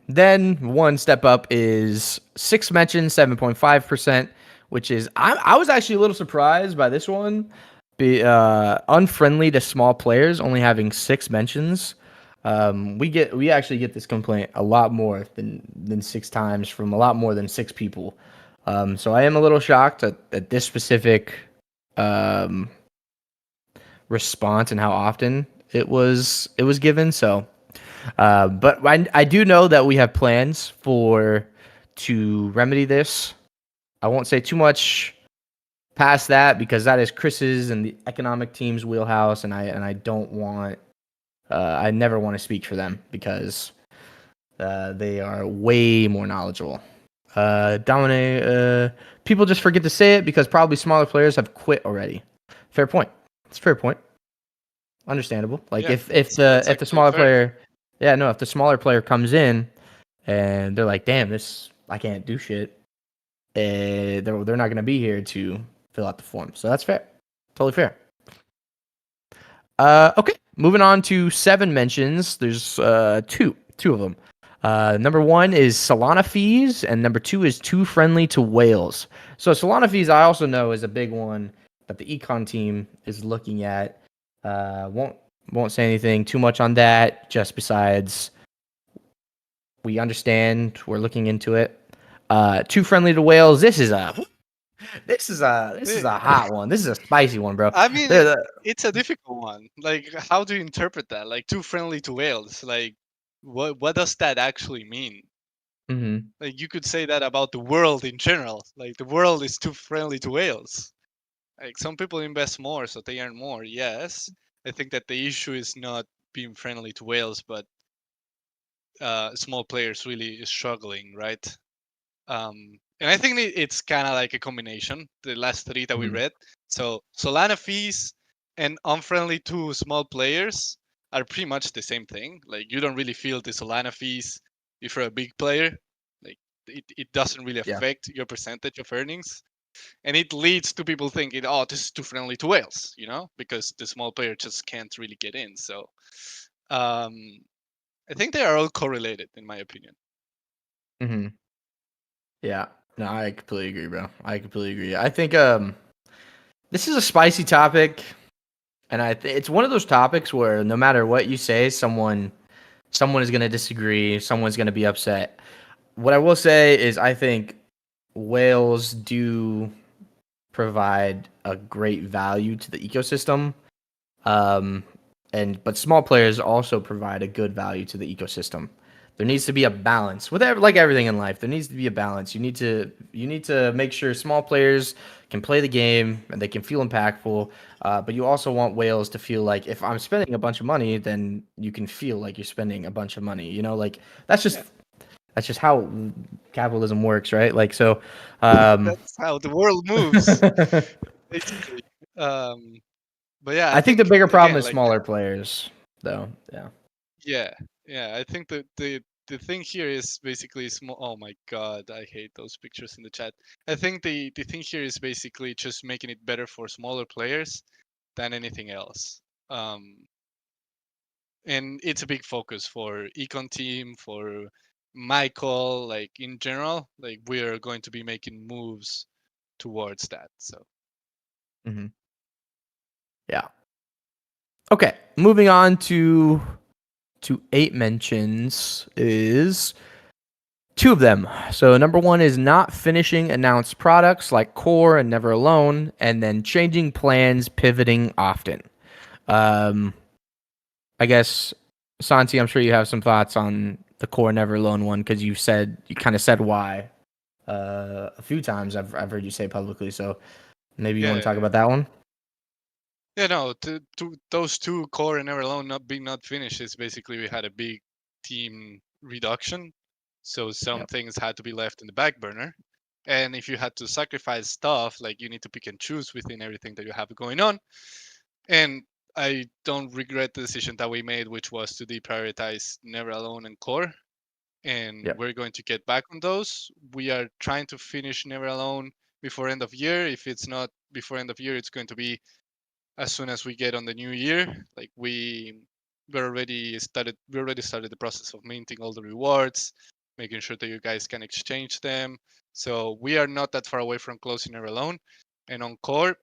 Then one step up is 6 mentions, 7.5%, which is I was actually a little surprised by this one. Be unfriendly to small players, only having 6 mentions. We actually get this complaint a lot more than 6 times from a lot more than 6 people. So I am a little shocked at this specific um response and how often it was given. So, but I do know that we have plans for to remedy this. I won't say too much past that because that is Chris's and the economic team's wheelhouse, and I don't want I never want to speak for them because they are way more knowledgeable. Dominic, people just forget to say it because probably smaller players have quit already. Fair point. It's a fair point. Understandable. Like Yeah, if that's the actually smaller fair. player, yeah, no, if the smaller player comes in and they're like, "Damn, this I can't do shit," they're not gonna be here to fill out the form. So that's fair, totally fair. Okay, moving on to 7 mentions. There's two of them. Number one is Solana fees, and number two is too friendly to whales. So Solana fees, I also know is a big one that the econ team is looking at. Won't say anything too much on that. Just besides, we understand we're looking into it. Too friendly to whales. This is Eh, a hot one. This is a spicy one, bro. I mean, They're it's a difficult one. Like, how do you interpret that? Like, too friendly to whales. Like, what does that actually mean? mhm. Like, you could say that about the world in general. Like, the world is too friendly to whales. Like, some people invest more, so they earn more. Yes, I think that the issue is not being friendly to whales, but small players really struggling, right? And I think it's kind of like a combination. The last three that we Mhm. read. So Solana fees and unfriendly to small players are pretty much the same thing. Like you don't really feel the Solana fees if you're a big player. Like it doesn't really Yeah. affect your percentage of earnings. And it leads to people thinking, oh, this is too friendly to whales, because the small player just can't really get in. So um, I think they are all correlated, in my opinion. Mhm. Yeah. No, I completely agree, bro. I completely agree. I think this is a spicy topic, and it's one of those topics where no matter what you say, someone is going to disagree, someone's going to be upset. What I will say is I think whales do provide a great value to the ecosystem. Um, but small players also provide a good value to the ecosystem. there needs to be a balance with like everything in life. There needs to be a balance. You need to make sure small players can play the game and they can feel impactful. But you also want whales to feel like if I'm spending a bunch of money, then you can feel like you're spending a bunch of money. Like that's just Yeah, that's just how capitalism works, right? Like so. Um, that's how the world moves, basically. Um, but yeah, I I think the think bigger problem again, is like smaller players, though. Yeah. yeah, yeah. I think that the thing here is basically small. Oh my god, I hate those pictures in the chat. I think the thing here is basically just making it better for smaller players than anything else. Um, and it's a big focus for econ team, for Michael, like in general. Like we are going to be making moves towards that. So Hmm. Yeah. Okay. Moving on to eight mentions is two of them. So number one is not finishing announced products like Core and Never Alone, and then changing plans, pivoting often. Um, I guess Santi, I'm sure you have some thoughts on the Core Never Alone one because you kind of said why a few times. I've heard you say publicly. So maybe you yeah, want to yeah, talk yeah. about that one. Yeah, no, to those two core and never alone not being not finished is basically we had a big team reduction. So some Yep. things had to be left in the back burner. And if you had to sacrifice stuff, like you need to pick and choose within everything that you have going on. And I don't regret the decision that we made, which was to deprioritize Never Alone and Core. And Yep. we're going to get back on those. We are trying to finish Never Alone before end of year. If it's not before end of year, it's going to be as soon as we get on the new year. Like we already started the process of minting all the rewards, making sure that you guys can exchange them. So we are not that far away from closing her alone. And on core,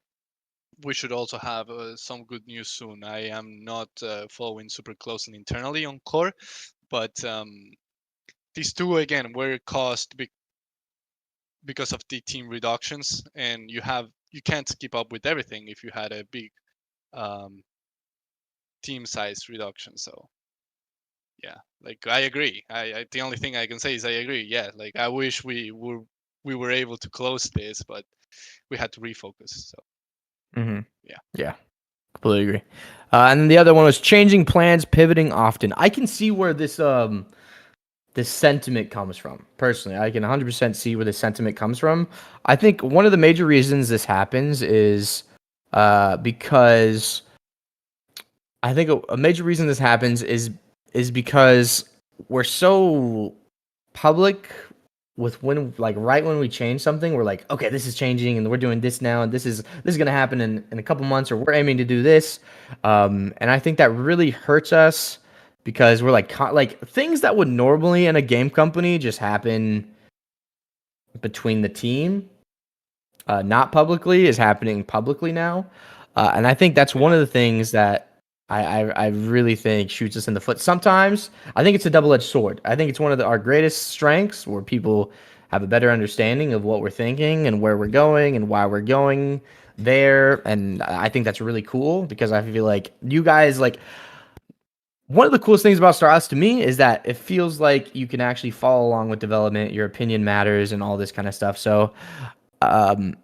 we should also have some good news soon. I am not following super closely internally on core, but these two again were caused because of the team reductions, and you can't keep up with everything if you had a big um, team size reduction. So yeah, like I agree. I the only thing I can say is I agree. Yeah, like I wish we were able to close this, but we had to refocus. So Mm-hmm. yeah, Yeah. Completely agree. And then the other one was changing plans, pivoting often. I can see where this sentiment comes from. Personally, I can 100% see where this sentiment comes from. I think one of the major reasons this happens is because I think a major reason this happens is because we're so public with when like right when we change something, we're like, okay, this is changing and we're doing this now and this is gonna happen in a couple months or we're aiming to do this. And I think that really hurts us because we're like things that would normally in a game company just happen between the team not publicly is happening publicly now, and I think that's one yeah, of the things that I really think shoots us in the foot. Sometimes I think it's a double edged sword. I think it's one of our greatest strengths where people have a better understanding of what we're thinking and where we're going and why we're going there, and I think that's really cool because I feel like you guys like one of the coolest things about Star Atlas to me is that it feels like you can actually follow along with development. Your opinion matters and all this kind of stuff. So. Um,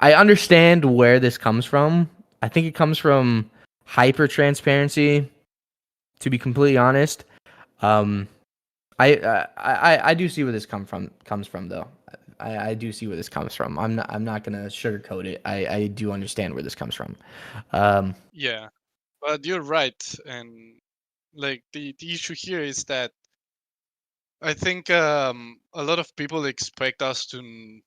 I understand where this comes from. I think it comes from hyper transparency. To be completely honest, um, I do see where this comes from though. I do see where this comes from. I'm not gonna sugarcoat it. I do understand where this comes from. Um, yeah. But you're right, and like the issue here is that I think a lot of people expect us to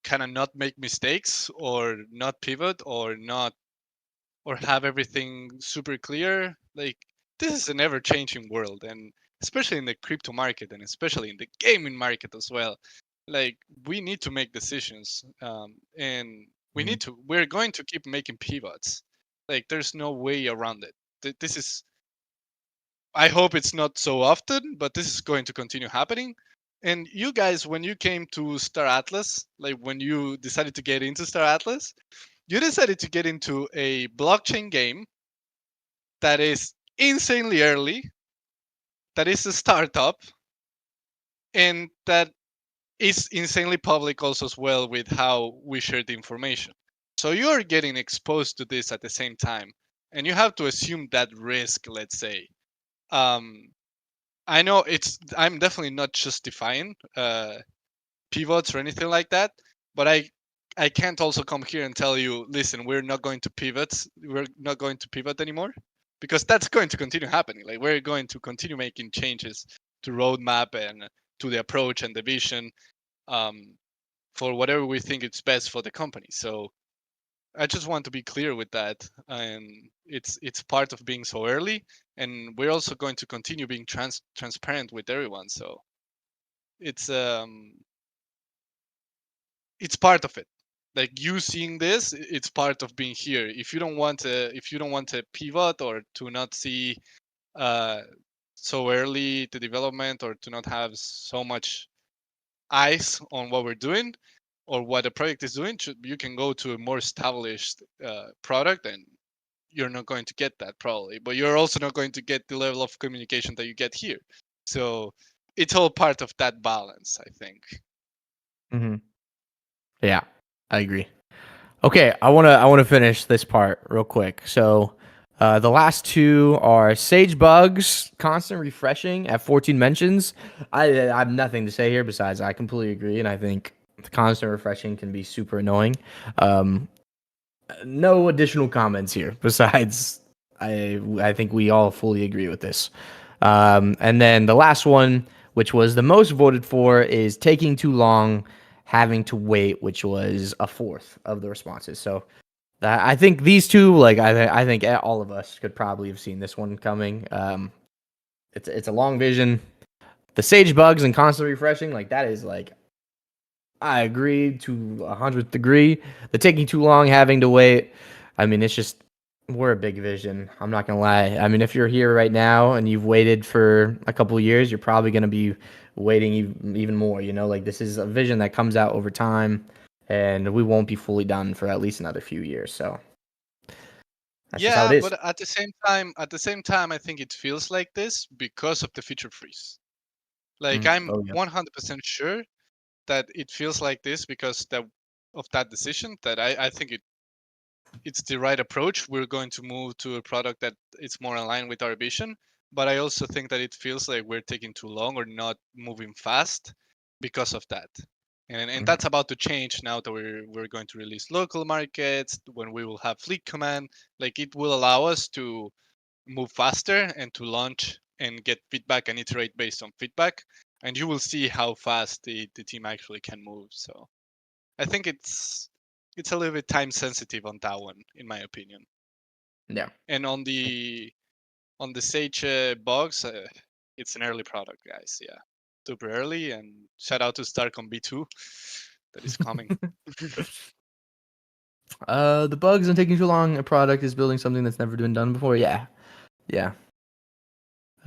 kind of not make mistakes or not pivot or not or have everything super clear. Like this is an ever-changing world, and especially in the crypto market, and especially in the gaming market as well. Like we need to make decisions, and mhm, we're going to keep making pivots. Like there's no way around it. This is. I hope it's not so often, but this is going to continue happening. And you guys, when you came to Star Atlas, like when you decided to get into Star Atlas, you decided to get into a blockchain game that is insanely early, that is a startup, and that is insanely public also as well with how we share the information. So you're getting exposed to this at the same time, and you have to assume that risk. Let's say, um, I know it's. I'm definitely not justifying pivots or anything like that, but I can't also come here and tell you, listen, we're not going to pivot. We're not going to pivot anymore, because that's going to continue happening. Like we're going to continue making changes to roadmap and to the approach and the vision, um, for whatever we think it's best for the company. So I just want to be clear with that, and it's part of being so early, and we're also going to continue being transparent with everyone. So it's um it's part of it. Like you seeing this, it's part of being here. If you don't want to pivot or to not see uh so early the development, or to not have so much eyes on what we're doing or what the project is doing, you can go to a more established product, and you're not going to get that probably, but you're also not going to get the level of communication that you get here. So it's all part of that balance, I think. Mm-hmm. Yeah, I agree. Okay, I wanna finish this part real quick. So, the last two are Sage Bugs, constant refreshing at 14 mentions. I have nothing to say here besides I completely agree, and I think the constant refreshing can be super annoying. Um, no additional comments here besides I think we all fully agree with this. And then the last one, which was the most voted for, is taking too long, having to wait, which was a fourth of the responses. So I think these two, like I think all of us could probably have seen this one coming. It's a long vision. The Sage Bugs and constant refreshing, like that is like I agree to 100th degree. The taking too long, having to wait. I mean, it's just we're a big vision. I'm not gonna lie. I mean, if you're here right now and you've waited for a couple of years, you're probably gonna be waiting even more. You know, like this is a vision that comes out over time, and we won't be fully done for at least another few years. So that's just how it Yeah, is. but at the same time, I think it feels like this because of the feature freeze. Like I'm Oh yeah. 100% sure that it feels like this because of that decision. That I think it's the right approach. We're going to move to a product that it's more aligned with our vision. But I also think that it feels like we're taking too long or not moving fast because of that. And Mhm. that's about to change now that we're going to release local markets, when we will have fleet command. Like it will allow us to move faster and to launch and get feedback and iterate based on feedback. And you will see how fast the team actually can move. So I think it's a little bit time sensitive on that one, in my opinion. Yeah. And on the Sage bugs, it's an early product, guys. Yeah, super early. And shout out to Starcom B2 that is coming. The bugs and taking too long. A product is building something that's never been done before. Yeah. Yeah.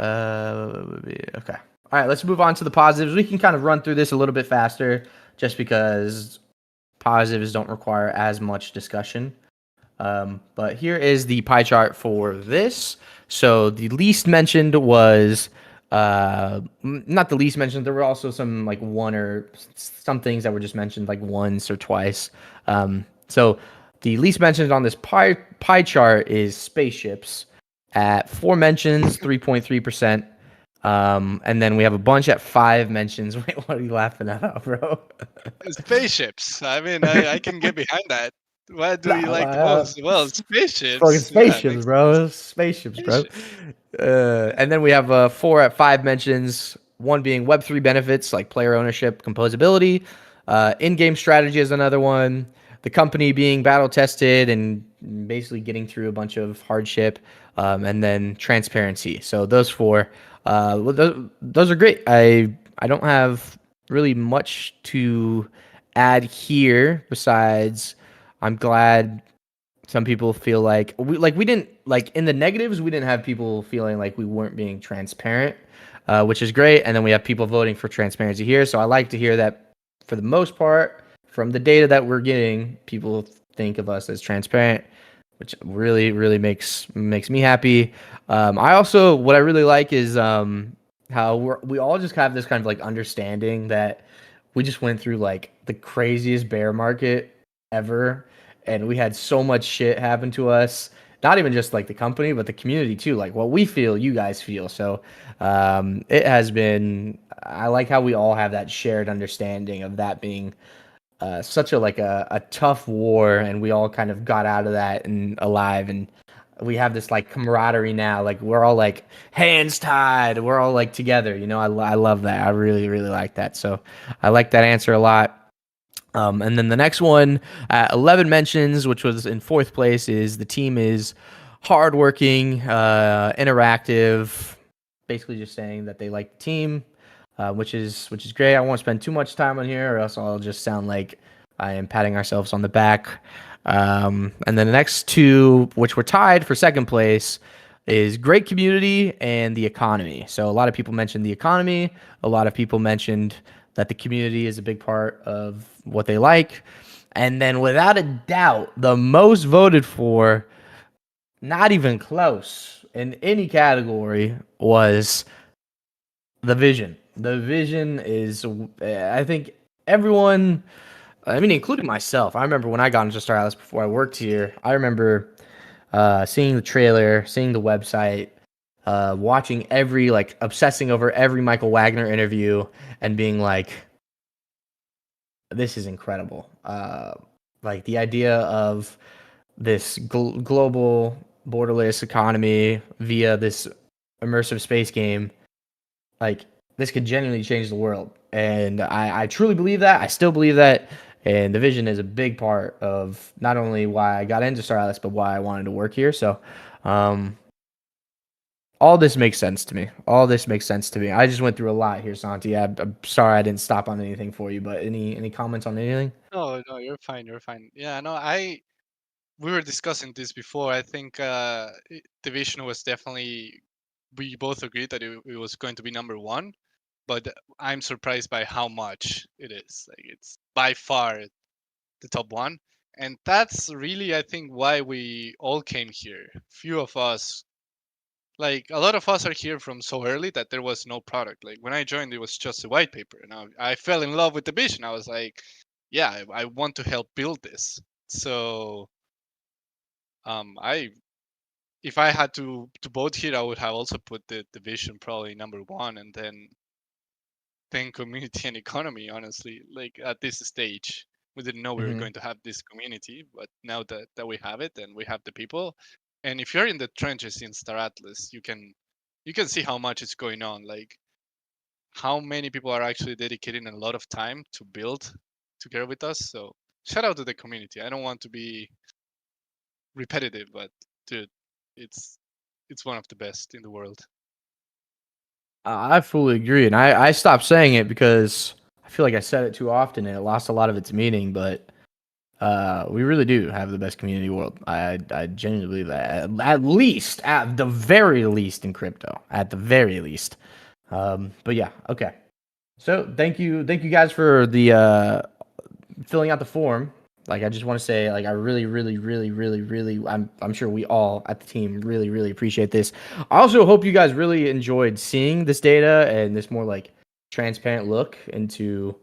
Okay. All right, let's move on to the positives. We can kind of run through this a little bit faster just because positives don't require as much discussion. But here is the pie chart for this. So the least mentioned was not the least mentioned. There were also some like one or some things that were just mentioned like once or twice. So the least mentioned on this pie chart is spaceships at 4 mentions, 3.3%. And then we have a bunch at 5 mentions. Wait, what are you laughing at, bro? Spaceships. I mean, I can get behind that. What do you like the Nah, most? Well, fucking spaceships. Yeah, it spaceships, makes sense. bro. Spaceships, bro. Spaceships. And then we have 4 at 5 mentions. One being Web3 benefits like player ownership, composability. In-game strategy is another one. The company being battle tested and basically getting through a bunch of hardship. And then transparency. So those four, those are great. I don't have really much to add here besides I'm glad some people feel like we didn't like in the negatives we didn't have people feeling like we weren't being transparent, which is great. And then we have people voting for transparency here. So I like to hear that for the most part from the data that we're getting, people think of us as transparent, which really makes me happy. I also what I really like is how we all just have this kind of like understanding that we just went through like the craziest bear market ever, and we had so much shit happen to us. Not even just like the company, but the community too. Like what we feel, you guys feel. So it has been. I like how we all have that shared understanding of that being such a like a tough war, and we all kind of got out of that and alive, and we have this like camaraderie now. Like we're all like hands tied. We're all like together. You know, I love that. I really really like that. So I like that answer a lot. And then the next one, 11 mentions, which was in fourth place, is the team is hardworking, interactive, basically just saying that they like the team, which is great. I won't spend too much time on here, or else I'll just sound like I am patting ourselves on the back. And then the next two, which were tied for second place, is great community and the economy. So a lot of people mentioned the economy. A lot of people mentioned that the community is a big part of what they like. And then without a doubt, the most voted for, not even close in any category, was the vision. The vision is, I think everyone, I mean, including myself. I remember when I got into Star Atlas before I worked here. I remember seeing the trailer, seeing the website, watching every like obsessing over every Michael Wagner interview, and being like, "This is incredible." Like the idea of this global borderless economy via this immersive space game, like this could genuinely change the world, and I truly believe that. I still believe that, and the vision is a big part of not only why I got into Star Atlas, but why I wanted to work here. So, um, all this makes sense to me. All this makes sense to me. I just went through a lot here, Santi. I'm sorry I didn't stop on anything for you, but any comments on anything? No, no, you're fine. You're fine. Yeah, no, I we were discussing this before. I think Division was definitely, we both agreed that it was going to be number one, but I'm surprised by how much it is. Like it's by far the top one, and that's really I think why we all came here. Few of us, like a lot of us, are here from so early that there was no product. Like when I joined, it was just a white paper, and I fell in love with the vision. I was like, yeah, I want to help build this. So I if I had to vote here, I would have also put the division probably number one, and then community and economy. Honestly, like at this stage, we didn't know we were Mm-hmm. going to have this community, but now that we have it and we have the people, and if you're in the trenches in Star Atlas, you can see how much is going on. Like how many people are actually dedicating a lot of time to build together with us. So shout out to the community. I don't want to be repetitive, but dude, it's it's one of the best in the world. I fully agree, and I stopped saying it because I feel like I said it too often, and it lost a lot of its meaning. But we really do have the best community in the world. I genuinely believe that. At the very least, in crypto, at the very least. But yeah, okay. So thank you guys for the filling out the form. Like I just want to say, like I really, really, really, really, really, I'm sure we all at the team really, really appreciate this. I also hope you guys really enjoyed seeing this data and this more like transparent look into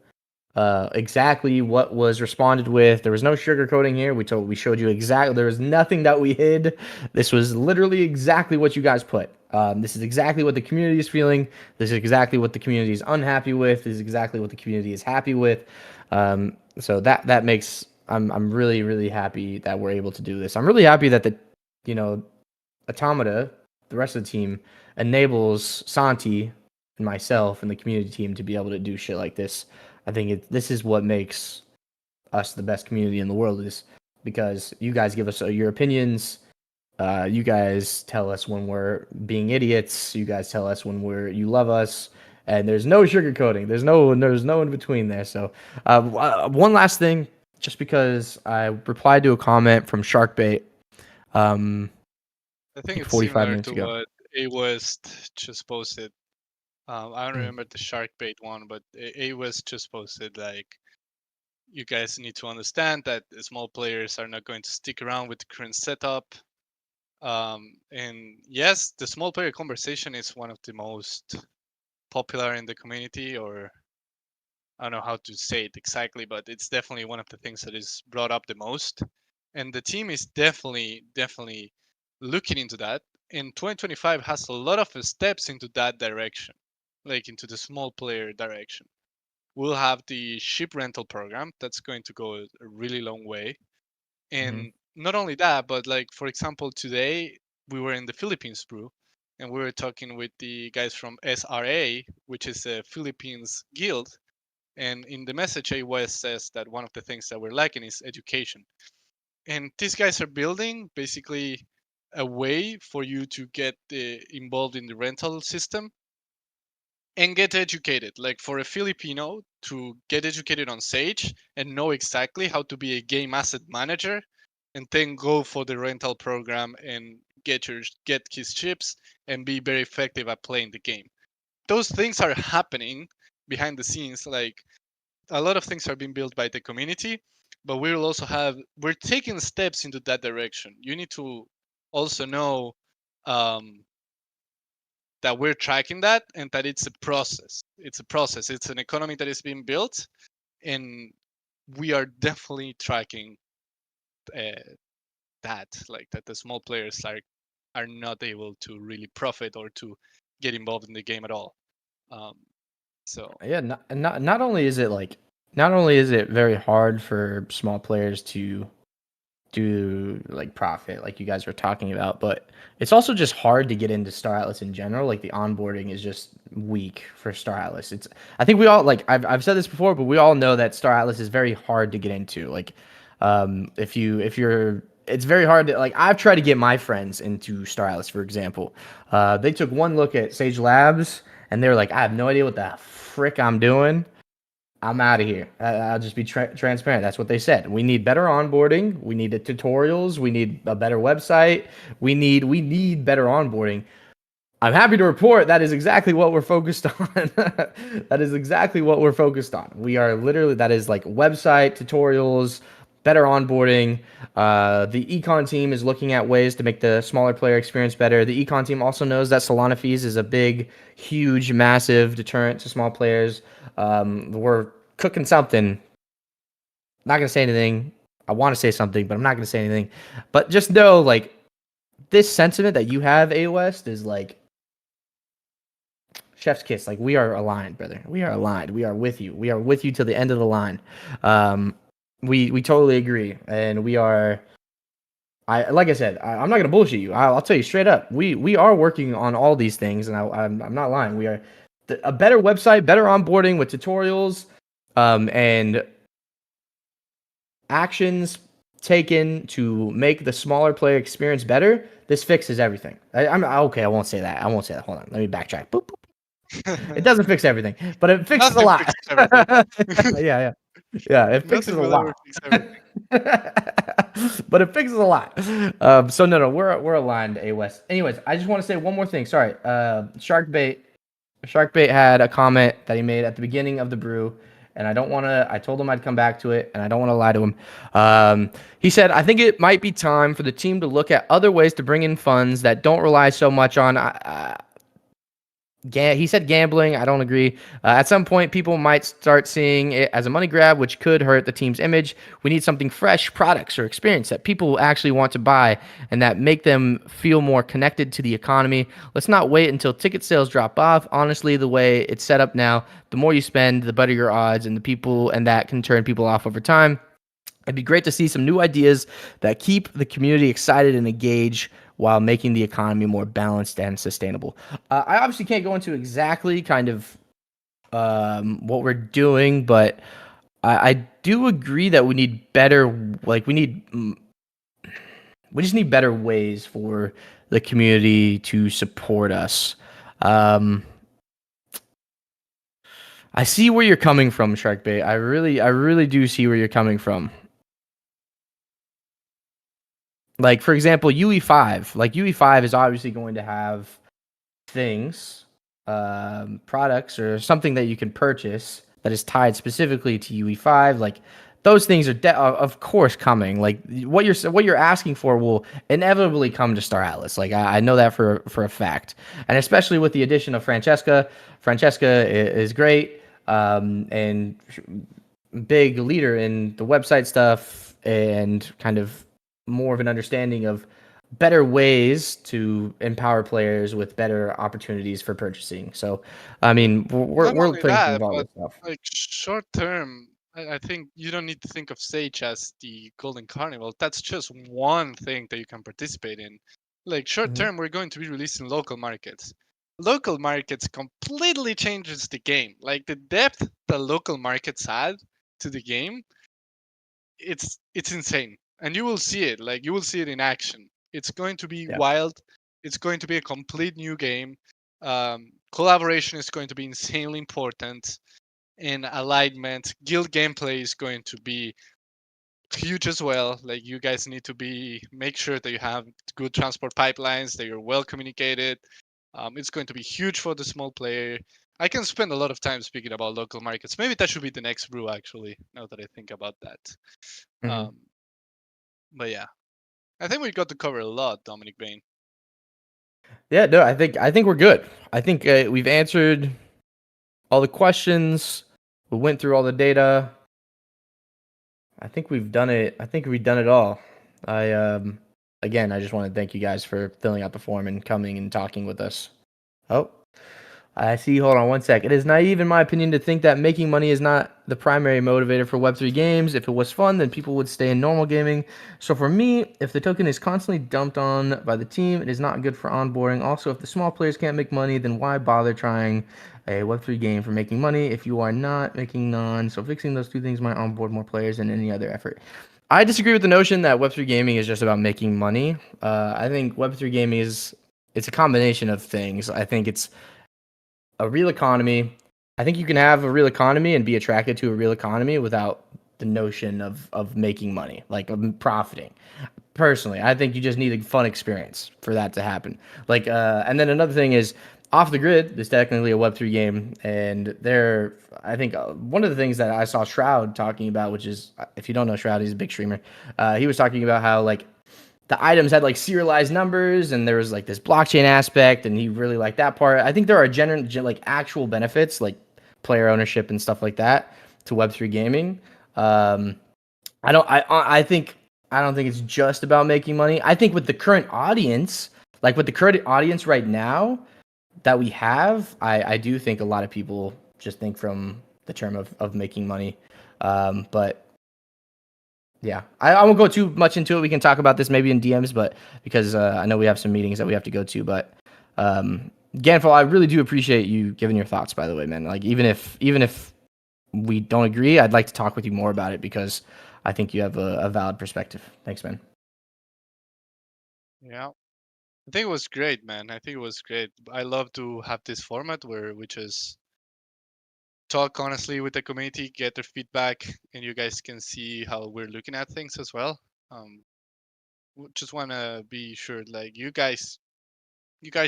exactly what was responded with. There was no sugarcoating here. We showed you exactly. There was nothing that we hid. This was literally exactly what you guys put. This is exactly what the community is feeling. This is exactly what the community is unhappy with. This is exactly what the community is happy with. So that makes I'm really really happy that we're able to do this. I'm really happy that the you know Automata, the rest of the team, enables Santi and myself and the community team to be able to do shit like this. I think this is what makes us the best community in the world is because you guys give us your opinions. You guys tell us when we're being idiots. You guys tell us when you love us, and there's no sugarcoating. There's no in between there. So, one last thing, just because I replied to a comment from Sharkbait, I think like it's 45 similar minutes to ago. what A West just posted. I don't Mm. remember the shark bait one, but A West just posted like you guys need to understand that the small players are not going to stick around with the current setup. And yes, the small player conversation is one of the most popular in the community, or I don't know how to say it exactly, but it's definitely one of the things that is brought up the most. And the team is definitely looking into that. And 2025 has a lot of steps into that direction, like into the small player direction. We'll have the ship rental program that's going to go a really long way. Hmm. And not only that, but like for example, today we were in the Philippines Brew, and we were talking with the guys from SRA, which is a Philippines guild. And in the message, AWS says that one of the things that we're lacking is education. And these guys are building basically a way for you to get involved in the rental system and get educated. Like for a Filipino to get educated on Sage and know exactly how to be a game asset manager, and then go for the rental program and get his chips and be very effective at playing the game. Those things are happening behind the scenes. Like a lot of things are being built by the community, but we're taking steps into that direction. You need to also know um, that we're tracking that and that it's a process. It's a process. It's an economy that is being built, and we are definitely tracking uh, that. Like that, the small players are not able to really profit or to get involved in the game at all. Um, so Yeah, not only is it like, not only is it very hard for small players to do like profit like you guys were talking about, but it's also just hard to get into Star Atlas in general. Like the onboarding is just weak for Star Atlas. It's, I think we all, like, I've said this before, but we all know that Star Atlas is very hard to get into. Like if you're, it's very hard to, like, I've tried to get my friends into Star Atlas, for example. They took one look at Sage Labs and they were like, I have no idea what the frick I'm doing. I'm out of here. I'll just be transparent. That's what they said. We need better onboarding. We need the tutorials. We need a better website. We need better onboarding. I'm happy to report that is exactly what we're focused on. That is exactly what we're focused on. We are literally, that is like website tutorials, better onboarding. The econ team is looking at ways to make the smaller player experience better. The econ team also knows that Solana fees is a big, huge, massive deterrent to small players. We're cooking something. Not gonna say anything. I want to say something, but I'm not gonna say anything. But just know, like, this sentiment that you have, A West, is like chef's kiss. Like, we are aligned, brother. We are aligned. We are with you. We are with you till the end of the line. Um, we totally agree, and we are. I, like I said, I'm not gonna bullshit you. I'll tell you straight up. We are working on all these things, and I'm not lying. We are a better website, better onboarding with tutorials, and actions taken to make the smaller player experience better. This fixes everything. I'm okay. I won't say that. I won't say that. Hold on. Let me backtrack. Boop, boop. It doesn't fix everything, but it fixes a nothing lot. fixes everything. Yeah, yeah, yeah. It fixes Nothing a will ever lot. fix everything. But it fixes a lot. So no, we're aligned, A West. Anyways, I just want to say one more thing. Sorry. Sharkbait had a comment that he made at the beginning of the brew, and I don't want to. I told him I'd come back to it, and I don't want to lie to him. He said, "I think it might be time for the team to look at other ways to bring in funds that don't rely so much on." He said gambling. I don't agree. At some point, people might start seeing it as a money grab, which could hurt the team's image. We need something fresh, products or experience that people actually want to buy and that make them feel more connected to the economy. Let's not wait until ticket sales drop off. Honestly, the way it's set up now, the more you spend, the better your odds, and the people, and that can turn people off over time. It'd be great to see some new ideas that keep the community excited and engaged while making the economy more balanced and sustainable. I obviously can't go into exactly kind of what we're doing, but I do agree that we need better, like we just need better ways for the community to support us. Um, I see where you're coming from, Sharkbait. I really do see where you're coming from. Like, for example, UE5. Like, UE5 is obviously going to have things, products or something that you can purchase that is tied specifically to UE5, like those things are of course coming. Like what you're asking for will inevitably come to Star Atlas. Like I know that for a fact, and especially with the addition of Francesca. Francesca is great, and big leader in the website stuff and kind of more of an understanding of better ways to empower players with better opportunities for purchasing. So, I mean, Not we're only thinking that, of all but this stuff. like short term, I think you don't need to think of Sage as the Golden Carnival. That's just one thing that you can participate in. Like short Mhm. term, we're going to be releasing local markets. Local markets completely changes the game. Like the depth that local markets add to the game, it's insane, and you will see it. Like you will see it in action. It's going to be Yep. wild. It's going to be a complete new game. Collaboration is going to be insanely important, and alignment. Guild gameplay is going to be huge as well. Like you guys need to be make sure that you have good transport pipelines, that you're well communicated. It's going to be huge for the small player. I can spend a lot of time speaking about local markets. Maybe that should be the next brew, actually. Now that I think about that. Mhm. Um, but yeah, I think we got to cover a lot, Dominic Bain. Yeah, no, I think we're good. I think we've answered all the questions. We went through all the data. I think we've done it. I think we've done it all. I again, I just want to thank you guys for filling out the form and coming and talking with us. Oh, I see. Hold on one sec. It is naive, in my opinion, to think that making money is not the primary motivator for Web3 games. If it was fun, then people would stay in normal gaming. So for me, if the token is constantly dumped on by the team, it is not good for onboarding. Also, if the small players can't make money, then why bother trying a Web3 game for making money if you are not making none? So fixing those two things might onboard more players than any other effort. I disagree with the notion that Web3 gaming is just about making money. I think Web3 gaming is it's a combination of things. I think it's a real economy. I think you can have a real economy and be attracted to a real economy without the notion of making money, like profiting. Personally, I think you just need a fun experience for that to happen. Like, and then another thing is Off the Grid is technically a Web3 game, and there, I think one of the things that I saw Shroud talking about, which is if you don't know Shroud, he's a big streamer. He was talking about how like the items had like serialized numbers and there was like this blockchain aspect and he really liked that part. I think there are like actual benefits like player ownership and stuff like that to Web3 gaming. Um, I think I don't think it's just about making money. I think with the current audience, like with the current audience right now that we have, I do think a lot of people just think from the term of making money. But yeah, I won't go too much into it. We can talk about this maybe in DMs, but because I know we have some meetings that we have to go to. But Ganfall, I really do appreciate you giving your thoughts. By the way, man, like even if we don't agree, I'd like to talk with you more about it because I think you have a valid perspective. Thanks, man. Yeah, I think it was great, man. I think it was great. I love to have this format where we just talk honestly with the community, get their feedback, and you guys can see how we're looking at things as well. Um, just want to be sure, like you guys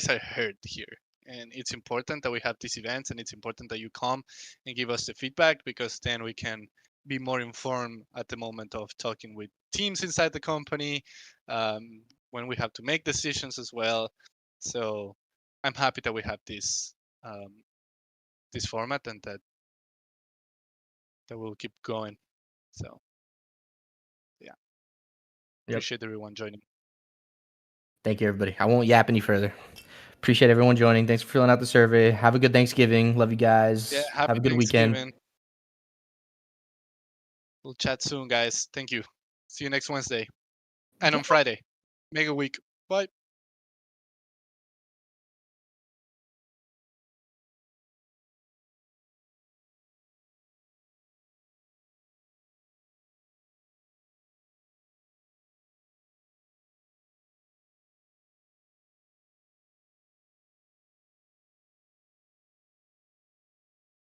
are heard here, and it's important that we have these events, and it's important that you come and give us the feedback because then we can be more informed at the moment of talking with teams inside the company, um, when we have to make decisions as well. So I'm happy that we have um, this format and that will keep going. So yeah, Yep. appreciate everyone joining. Thank you, everybody. I won't yap any further. Appreciate everyone joining. Thanks for filling out the survey. Have a good Thanksgiving. Love you Yeah, guys. Have happy a good weekend. Thanksgiving. We'll chat soon, guys. Thank you. See you next Wednesday and on Yep. Friday. Make a week. Bye.